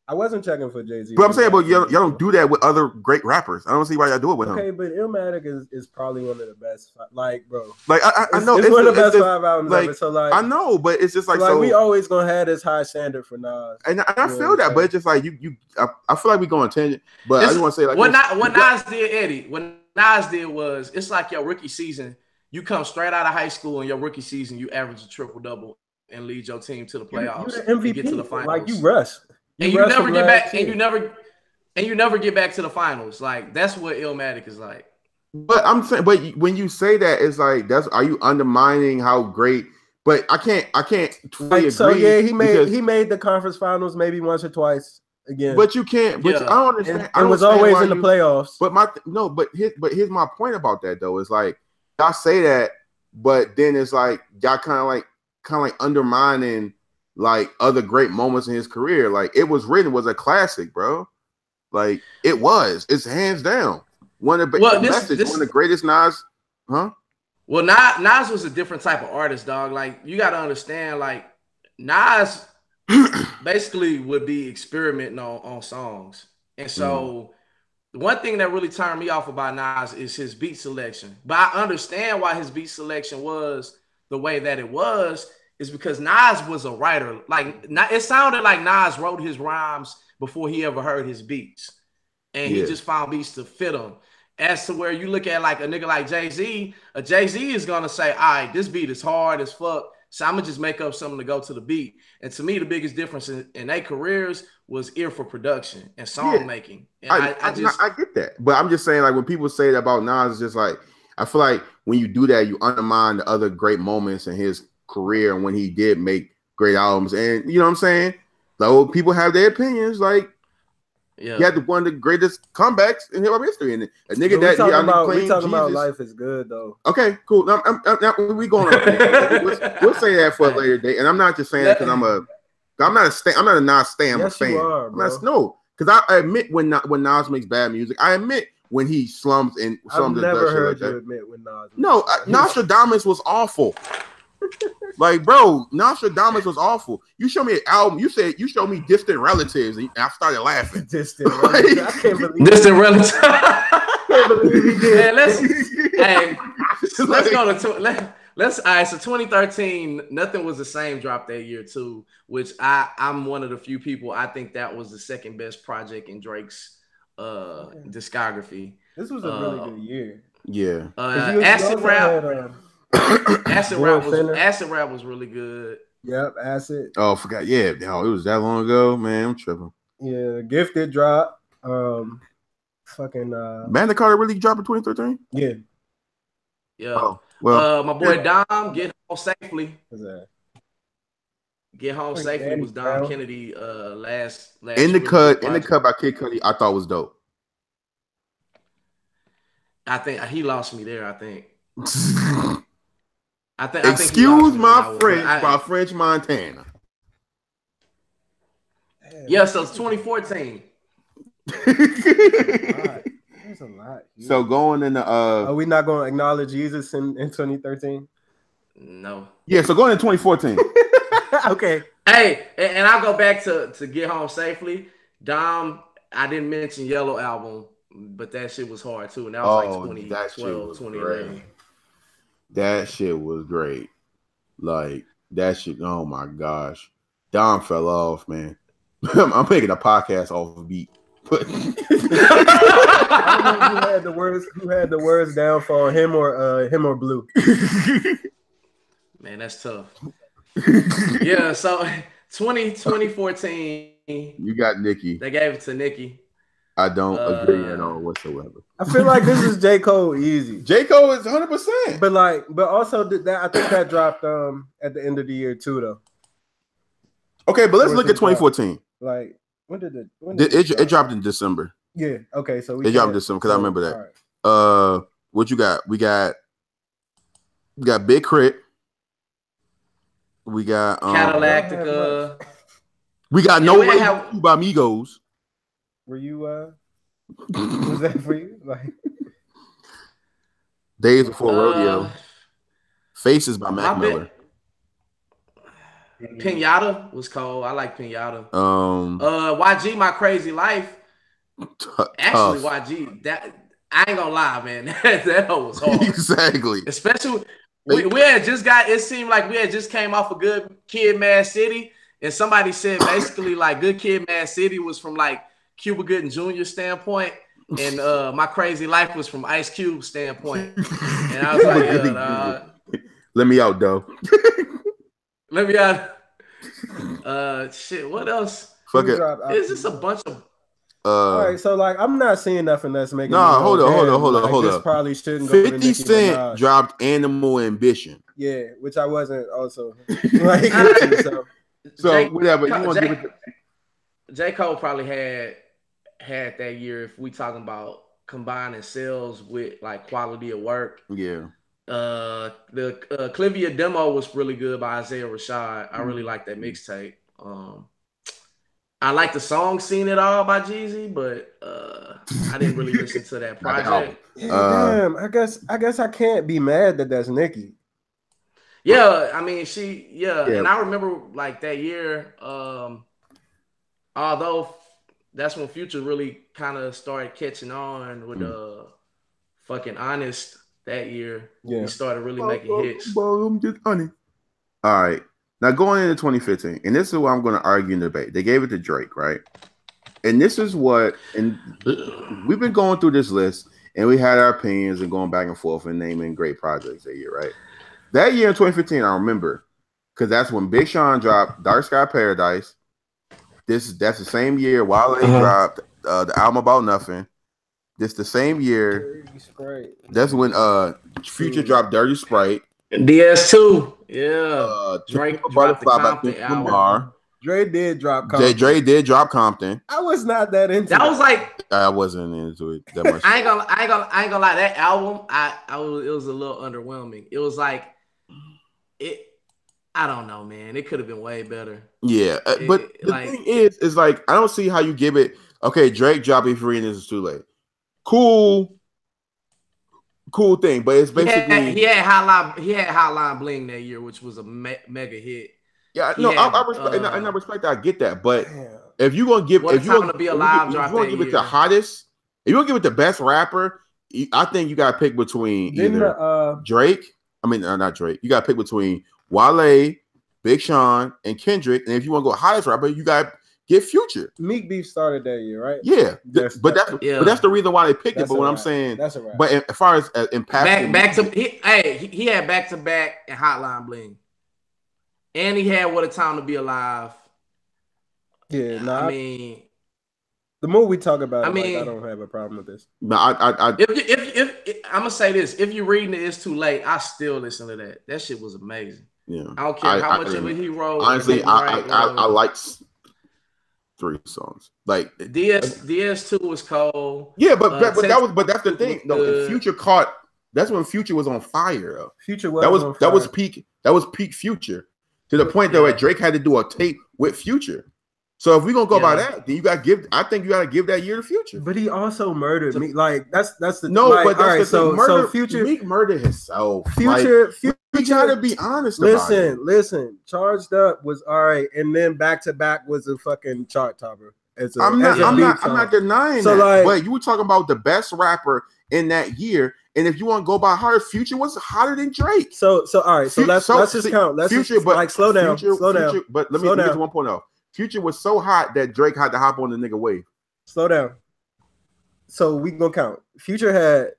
I wasn't checking for Jay-Z. But I'm saying, but y'all don't do that with other great rappers. I don't see why y'all do it with him. Okay, but Illmatic is probably one of the best. Like, bro. Like, I know. It's one of the best 5 albums ever. So, like, I know, but it's just like we always going to have this high standard for Nas. And I feel that, but it's just like, I feel like we going tangent. But I just want to say, like, what Nas did, Eddie, what Nas did was, it's like your rookie season. You come straight out of high school in your rookie season, you average a triple-double and lead your team to the playoffs. You're the MVP. And get to the finals. Like, you rush. And you never get back, and you never get back to the finals. Like, that's what Illmatic is like. But I'm saying, but when you say that, it's like, are you undermining how great? But I can't fully agree. So yeah, he made the conference finals maybe once or twice again. But you can't. But I don't understand. It was always in the playoffs. But here's my point about that though. It's like y'all say that, but then it's like y'all kind of like undermining like other great moments in his career. Like It Was Written was a classic, bro. Like it's hands down one of the one of the greatest Nas, huh? Well, Nas was a different type of artist, dog. Like, you got to understand, like, Nas basically would be experimenting on songs. And so the one thing that really turned me off about Nas is his beat selection. But I understand why his beat selection was the way that it was, is because Nas was a writer. Like, it sounded like Nas wrote his rhymes before he ever heard his beats. And he just found beats to fit them. As to where you look at like a nigga like Jay-Z, Jay-Z is going to say, all right, this beat is hard as fuck, so I'm going to just make up something to go to the beat. And to me, the biggest difference in their careers was ear for production and song making. And I get that. But I'm just saying, like, when people say that about Nas, it's just like, I feel like when you do that, you undermine the other great moments in his career and when he did make great albums. And you know what I'm saying? Like, people have their opinions, like, he had one of the greatest comebacks in hip hop history, and a nigga we talking about Life is Good though. Okay, cool. Now, we going on. We'll say that for a later date, and I'm not just saying that because I'm not a Nas stan. Yes, I'm a fan. You are, bro. Because I admit when Nas makes bad music, I admit when he slumps and I've never heard you admit when Nas. No, Nostradamus was awful. Like, bro, Nostradamus was awful. You show me an album. You said you showed me Distant Relatives, and I started laughing. Distant Relatives. I can't believe Distant Relatives. I can't believe he did. Let's go to let's. All right, so 2013, Nothing Was the Same dropped that year too, which I'm one of the few people. I think that was the second best project in Drake's discography. This was a really good year. Yeah. Acid Rap. Acid Rap was really good. Yep, Acid. Oh, I forgot. Yeah, it was that long ago, man. I'm tripping. Yeah, Gifted drop. Magna Carta really dropped in 2013? Yeah. Yeah. Oh, well, my boy Dom, Get Home Safely. What's that? Get Home Safely was Dom Kennedy last in the cut by Kid Cudi, I thought was dope. I think he lost me there. I think he lost Excuse me on my that one. French by French Montana. Yeah, so it's 2014. There's a lot. So going in the are we not going to acknowledge Jesus in 2013? No. Yeah, so going in 2014. Okay. Hey, and I'll go back to Get Home Safely. Dom, I didn't mention Yellow Album, but that shit was hard too. And that was like 2012, 2011. Great. That shit was great. Like that shit. Oh my gosh. Dom fell off, man. I'm making a podcast off of beat. But I don't know who had the words down for him or Blue. Man, that's tough. Yeah, so 2014. You got Nicki. They gave it to Nicki. I don't agree at all whatsoever. I feel like this is J. Cole easy. J. Cole is 100%. But also that I think that dropped at the end of the year too though. Okay, but let's look at 2014. Like when did it dropped in December? Yeah. Okay, so it dropped in December because I remember that. Right. What you got? We got Big Crit. We got Cadillactica. We got No Way by Migos. Were you was that for you? Like Days Before Rodeo. Faces by Mac Miller. Pinata was cold. I like Pinata. YG My Crazy Life. Actually, YG, that I ain't gonna lie, man. that was hard. Exactly. Especially we had just got, it seemed like we had just came off a Good Kid, Mad City, and somebody said basically like Good Kid, Mad City was from like Cuba Gooding Jr. standpoint, and My Crazy Life was from Ice Cube's standpoint. And I was like, let me out, though. Let me out. Shit, what else? Fuck it. It's just a bunch of. All right, so like I'm not seeing nothing that's making. Nah, hold on. This probably shouldn't go. 50 Cent dropped Animal Ambition. Yeah, which I wasn't also like. so whatever. You want to give it to J. Cole probably had that year if we talking about combining sales with like quality of work. Yeah. The Clivia demo was really good by Isaiah Rashad. I really like that mixtape. I like the song "Seen It All" by Jeezy, but I didn't really listen to that project. Damn, I guess I can't be mad that that's Nicki. Yeah, I mean and I remember like that year. Although that's when Future really kind of started catching on with fucking Honest that year. Yeah, he started really making hits. Just honey. All right. Now going into 2015, and this is what I'm going to argue and debate. They gave it to Drake, right? And this is what, and we've been going through this list, and we had our opinions and going back and forth and naming great projects that year, right? That year in 2015, I remember, because that's when Big Sean dropped Dark Sky Paradise. That's the same year Wale dropped the album About Nothing. This the same year. That's when Future dropped Dirty Sprite. DS2. Yeah. Drake dropped the Compton album. Dre did drop Compton. Dre did drop Compton. I was not that into that. Was like I wasn't into it that much. I ain't gonna lie. That album, it was a little underwhelming. It was like I don't know, man. It could have been way better. Yeah, but the thing is like I don't see how you give it. Okay, Drake dropped it free and this is too late. Cool thing, but it's basically he had Hotline Bling that year, which was a mega hit. Yeah, no, I respect. I respect that. I get that, but if you're gonna give, if you're gonna give it the hottest, if you're gonna give it the best rapper, I think you gotta pick between either Drake. I mean, not Drake. You gotta pick between Wale, Big Sean, and Kendrick. And if you want to go hottest rapper, you gotta get Future. Meek Beef started that year, right? Yeah, but that's the reason why they picked it. But what I'm saying, that's right. But as far as impact, he had back to back and Hotline Bling. And he had What a Time to Be Alive. Yeah, I mean, the more we talk about it, I don't have a problem with this. No, if I'm gonna say this, if you're reading It's Too Late, I still listen to that. That shit was amazing. Yeah, I don't care how much of it he wrote. Honestly, I like. 3 songs. Like DS2 was cold. Yeah, but that's the thing. No, if Future caught. That's when Future was on fire. Though. Future was on fire. That was peak Future to the point that Drake had to do a tape with Future. So if we're gonna go by that, then I think you gotta give that year to Future. But he also murdered me. Like that's the but that's the thing. So Future Meek murdered himself. Future we gotta be honest. Listen. Charged Up was all right, and then Back to Back was a fucking chart topper. I'm not denying that. Like, but you were talking about the best rapper in that year, and if you want to go by hard, Future was hotter than Drake. So all right. So let's just count. Let's Future, just, but slow down. But let me get to 1.0. Future was so hot that Drake had to hop on the nigga wave. Slow down. So we gonna count. Future had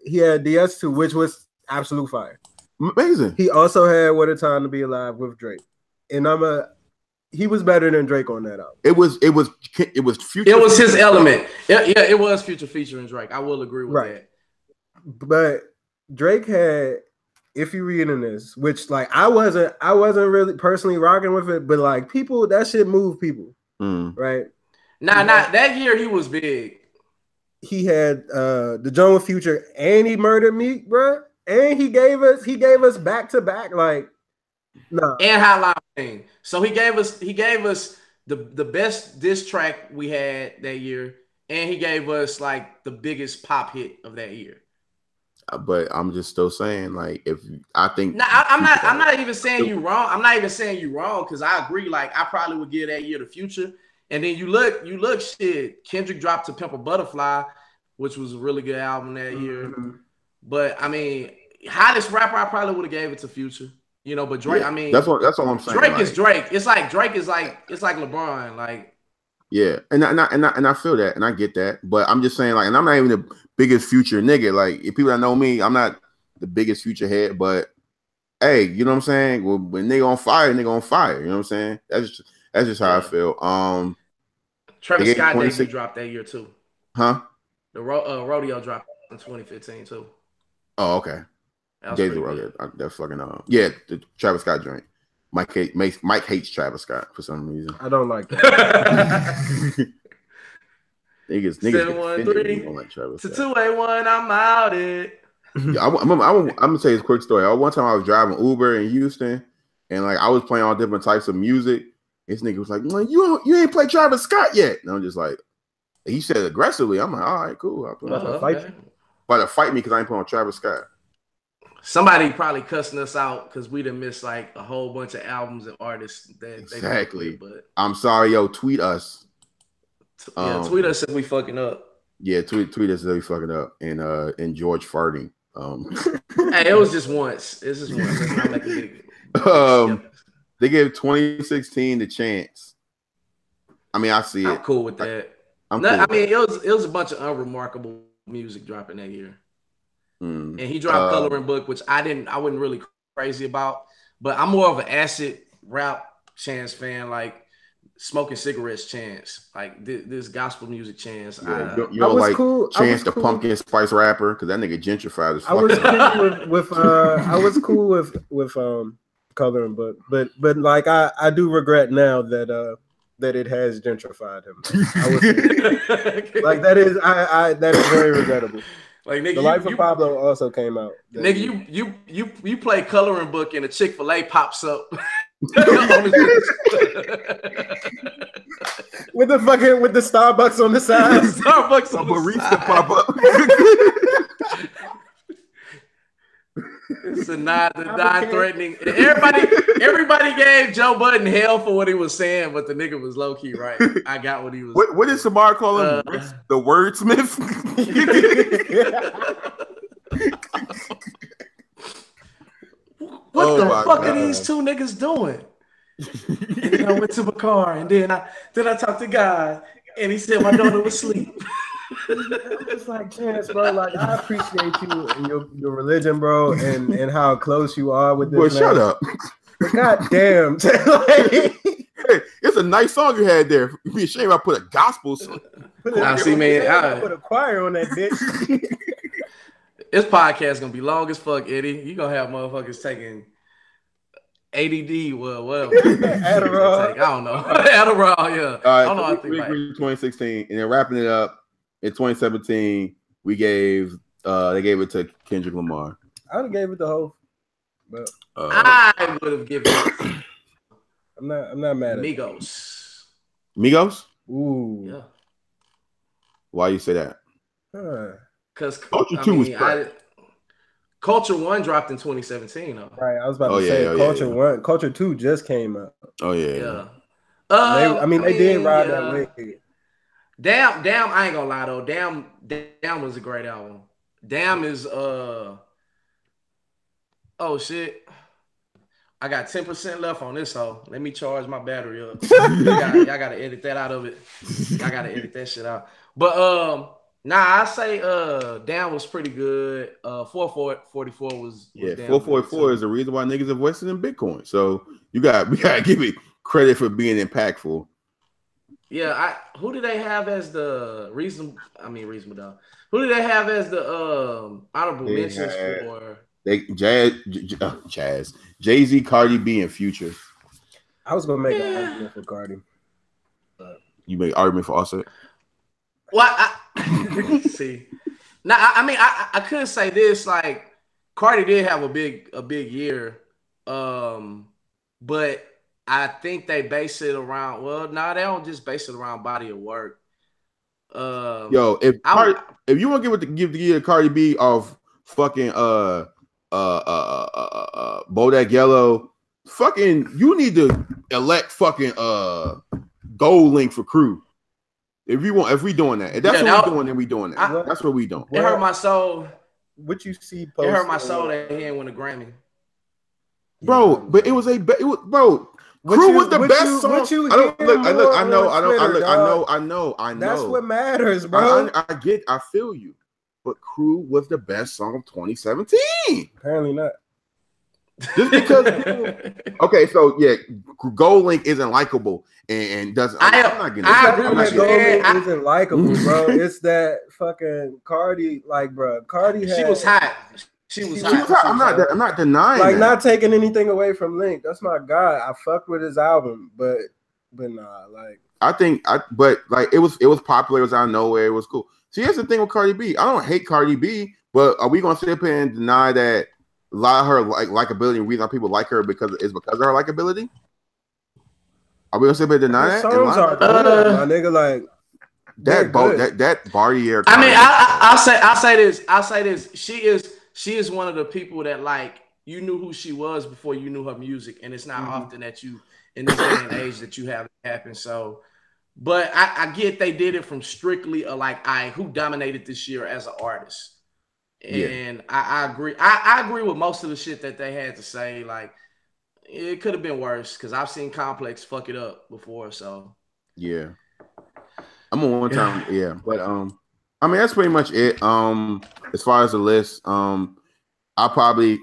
DS2, which was absolute fire. Amazing. He also had What a Time to Be Alive with Drake, and he was better than Drake on that album. It was Future. It was his element. Yeah, it was Future featuring Drake. I will agree with that. But Drake had, if you're reading this, which like I wasn't really personally rocking with it, but like people, that shit moved people, right? Nah, that year he was big. He had the Joan with Future, and he murdered Meek, bro, and he gave us back to back, like and Hotline Bling. So he gave us the best diss track we had that year, and he gave us like the biggest pop hit of that year. But I'm just still saying, like, if I think I'm not even saying you wrong. I'm not even saying you wrong because I agree. Like, I probably would give that year to Future. And then you look, shit. Kendrick dropped To Pimp a Butterfly, which was a really good album that year. But I mean, hottest rapper, I probably would have gave it to Future. You know, but Drake. I mean, that's all I'm saying. Drake is Drake. It's like Drake is like LeBron. Like, yeah, and I feel that, and I get that. But I'm just saying, like, and I'm not even the biggest Future nigga. Like, if people that know me, I'm not the biggest Future head. But hey, you know what I'm saying? Well, when nigga on fire, nigga on fire. You know what I'm saying? That's just how I feel. Travis Scott debut dropped that year too. Huh? The Rodeo dropped in 2015 too. Oh, okay. That's fucking the Travis Scott joint. Mike hates Travis Scott for some reason. I don't like that. niggas 713 don't like Travis to 281. I'm out it. Yeah, I'm gonna tell you a quick story. One time I was driving Uber in Houston, and like I was playing all different types of music. This nigga was like, "You ain't played Travis Scott yet." And I'm just like, he said aggressively. I'm like, "All right, cool." I'll play about to fight me because I ain't playing Travis Scott. Somebody probably cussing us out because we done missed like a whole bunch of albums and artists that exactly. They but I'm sorry, yo. Tweet us. Tweet us if we fucking up. Yeah, tweet us if we fucking up. And George farting. Hey, it was just once. It's just once. Let's not make a big. They gave 2016 the chance. I mean, I see it. I'm cool with that. It was a bunch of unremarkable music dropping that year. And he dropped Coloring Book, which I wasn't really crazy about, but I'm more of an acid rap Chance fan, like Smoking Cigarettes Chance, like this gospel music Chance. Yeah, you know, like cool. Chance the pumpkin spice rapper, because that nigga gentrified as fuck. I was cool with Coloring Book, but like I do regret now that it has gentrified him. Like that is very regrettable. Like nigga, The Life of Pablo also came out. Nigga, you play Coloring Book and a Chick-fil-A pops up. with the Starbucks on the side. Starbucks on the barista side. Pop up. It's a non-threatening. Everybody gave Joe Budden hell for what he was saying, but the nigga was low key right. I got what he was. What did Samar call him? The wordsmith. What the fuck are these two niggas doing? And then I went to my car, and then I talked to God, and he said my daughter was asleep. It's like, Chance, bro. Like, I appreciate you and your religion, bro, and how close you are with this. Boy, shut up. But goddamn, hey, it's a nice song you had there. You'd be ashamed I put a gospel song. Put a choir on that bitch. This podcast gonna be long as fuck, Eddie. You gonna have motherfuckers taking ADD, well, whatever. Adderall. I don't know. Adderall, yeah. I don't know. I think we agreed 2016, and then wrapping it up in 2017, we gave they gave it to Kendrick Lamar. I would have gave it the whole. But I would have given it. I'm not mad at Migos. Migos? Ooh. Yeah. Why you say that? Because Culture 2 was Culture 1 dropped in 2017, though. Right. I was about to say Culture 1. Culture 2 just came out. Oh, yeah. They did ride that way. Damn, I ain't gonna lie though. Damn was a great album. Damn is oh shit. I got 10% left on this hoe. Let me charge my battery up. Y'all gotta edit that out of it. I gotta edit that shit out. But I say Damn was pretty good. 444 was 444 is the reason why niggas invested in Bitcoin. So we gotta give it credit for being impactful. Yeah, who do they have as the reasonable dog? Who do they have as the honorable mentions for? Jay-Z, Cardi B, and Future. I was gonna make an argument for Cardi. You make argument for Offset? Well, see. Now, I could say this, like Cardi did have a big year, but I think they base it around. Well, they don't just base it around body of work. Yo, if you want to give the Cardi B off fucking Bodak Yellow, fucking you need to elect fucking Gold Link for Crew. If we doing that, if that's what we're doing, then we doing that. That's what we doing. It hurt my soul. What you see? It hurt my soul that he didn't win a Grammy, bro. But it was bro. Crew was the best song. I know. That's what matters, bro. I feel you. But Crew was the best song of 2017. Apparently not. Just because okay, so yeah, Gold Link isn't likable and doesn't. I agree with Gold Link isn't likable, bro. It's that fucking Cardi, like, bro. Cardi she was hot. She was hot. I'm not denying. Like, not taking anything away from Link. That's my guy. I fucked with his album, but nah, like. But it was popular. It was out of nowhere. It was cool. See, here's the thing with Cardi B. I don't hate Cardi B, but are we gonna sit up here and deny that a lot of her likability and reason why people like her because of her likability? Are we gonna sit up here and deny that? Songs are good, my nigga. Like that Bartier. I mean, I'll say this. She is one of the people that, like, you knew who she was before you knew her music, and it's not often that you in this day and age that you have it happen. So, but I get they did it from strictly who dominated this year as an artist. And I agree. I agree with most of the shit that they had to say. Like, it could have been worse because I've seen Complex fuck it up before. So yeah, I'm on one time. Yeah, but I mean that's pretty much it. As far as the list, I probably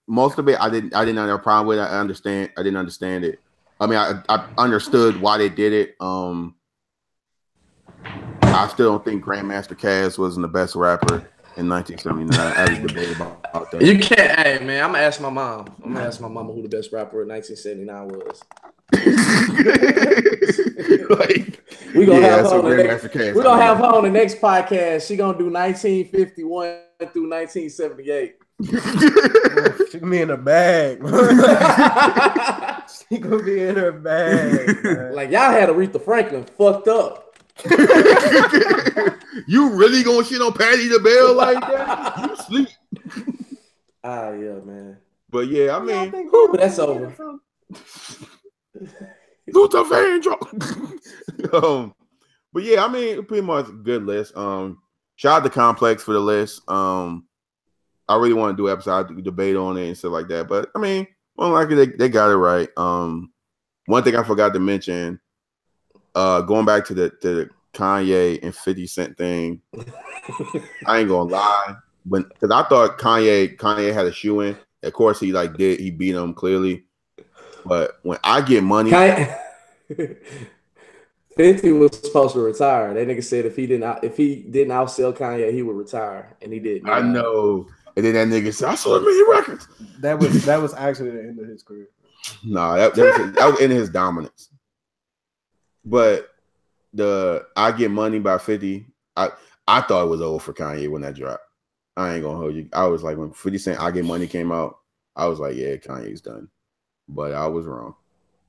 most of it I didn't have a problem with. I didn't understand it. I mean I understood why they did it. I still don't think Grandmaster Caz wasn't the best rapper in 1979. I was debating about that. You can't. Hey man, I'm gonna ask my mom. I'm gonna ask my mama who the best rapper in 1979 was. We're gonna have her on the next podcast. She gonna do 1951 through 1978. She gonna be in a bag. She gonna be in her bag. Man. Like, y'all had Aretha Franklin fucked up. You really gonna shit on Patti LaBelle like that? You sleep. Yeah, man. But yeah, I mean, that's over. Luther Vandross. But yeah, I mean, pretty much a good list. Shout out to Complex for the list. I really want to do an episode debate on it and stuff like that. But I mean, well, likely they got it right. One thing I forgot to mention, going back to the Kanye and 50 Cent thing, I ain't gonna lie, because I thought Kanye had a shoe in. Of course, he beat him clearly. But when I get money, 50 was supposed to retire. That nigga said if he didn't outsell Kanye, he would retire, and he didn't. I know. And then that nigga said, "I sold 1 million records." That was actually the end of his career. Nah, that was in his dominance. But the "I Get Money" by 50, I thought it was over for Kanye when that dropped. I ain't gonna hold you. I was like, when 50 Cent "I Get Money" came out, I was like, yeah, Kanye's done. But I was wrong,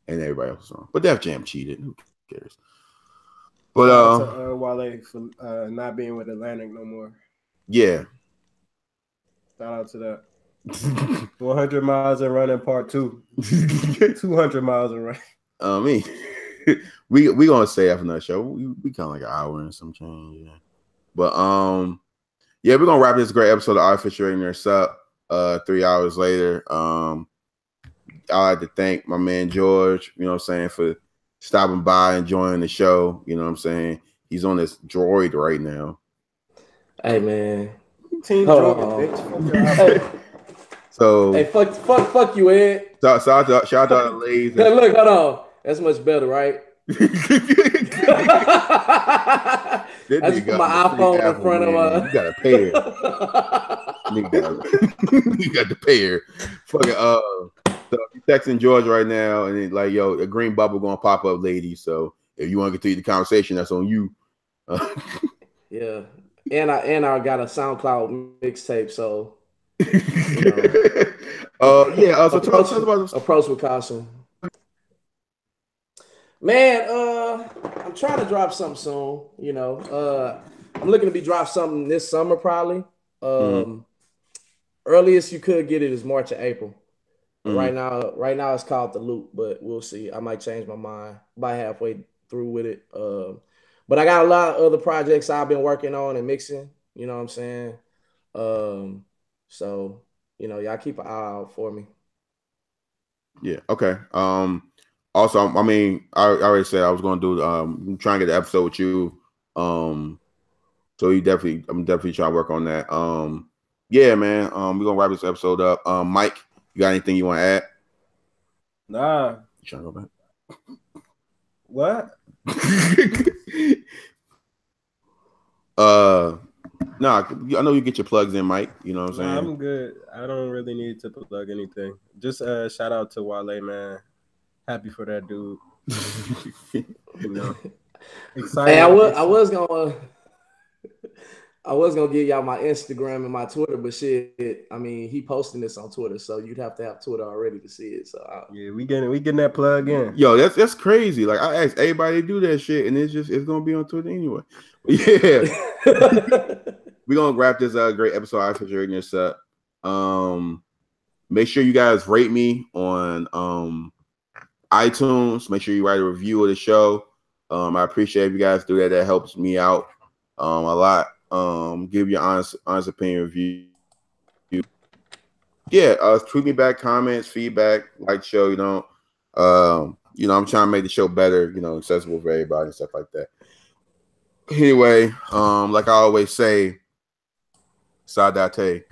and everybody else was wrong. But Def Jam cheated. Who cares? But shout out to Wale for not being with Atlantic no more. Yeah. Shout out to that. 100 miles and running part 2. 200 miles and running. I mean, we gonna say after that show. We kind of like an hour and some change. Yeah. But yeah, we're gonna wrap this great episode of Artificial Ignorance up. 3 hours later. I'd like to thank my man George, you know what I'm saying, for stopping by and joining the show. You know what I'm saying? He's on this droid right now. Hey man. Team George, bitch. Hey. So hey, fuck you, Ed. Shout out to all the ladies. Look, hold on. That's much better, right? I just put my iPhone in front of her. You gotta pay her. You got to pay her. Fucking so you texting George right now, and then like, yo, a green bubble gonna pop up, ladies. So if you want to continue the conversation, that's on you. Yeah, and I got a SoundCloud mixtape, so you know. Yeah. So tell us about approach with caution. Man, I'm trying to drop something soon. You know, I'm looking to be drop something this summer probably. Earliest you could get it is March or April. Right now it's called The Loop, but we'll see. I might change my mind by halfway through with it. But I got a lot of other projects I've been working on and mixing. You know what I'm saying? So you know, y'all keep an eye out for me. Yeah. Okay. Also, I mean, I already said I was going to do try and get the episode with you. So I'm definitely trying to work on that. Yeah, man. We're gonna wrap this episode up. Mike, you got anything you want to add? Nah. You trying to go back? What? Nah, I know you get your plugs in, Mike. You know what I'm saying? I'm good. I don't really need to plug anything. Just shout out to Wale, man. Happy for that dude. You know, excited. Hey, I was gonna give y'all my Instagram and my Twitter, but shit, I mean, he posting this on Twitter, so you'd have to have Twitter already to see it. So yeah, we getting that plug in. Yo, that's crazy. Like I asked everybody to do that shit, and it's gonna be on Twitter anyway. But yeah, we're gonna wrap this great episode of Artificial Ignorance up. Make sure you guys rate me on iTunes. Make sure you write a review of the show. I appreciate if you guys do that. That helps me out a lot. Give your honest opinion review. Yeah, tweet me back comments, feedback, like the show. I'm trying to make the show better, accessible for everybody and stuff like that. Anyway, like I always say, Sadate.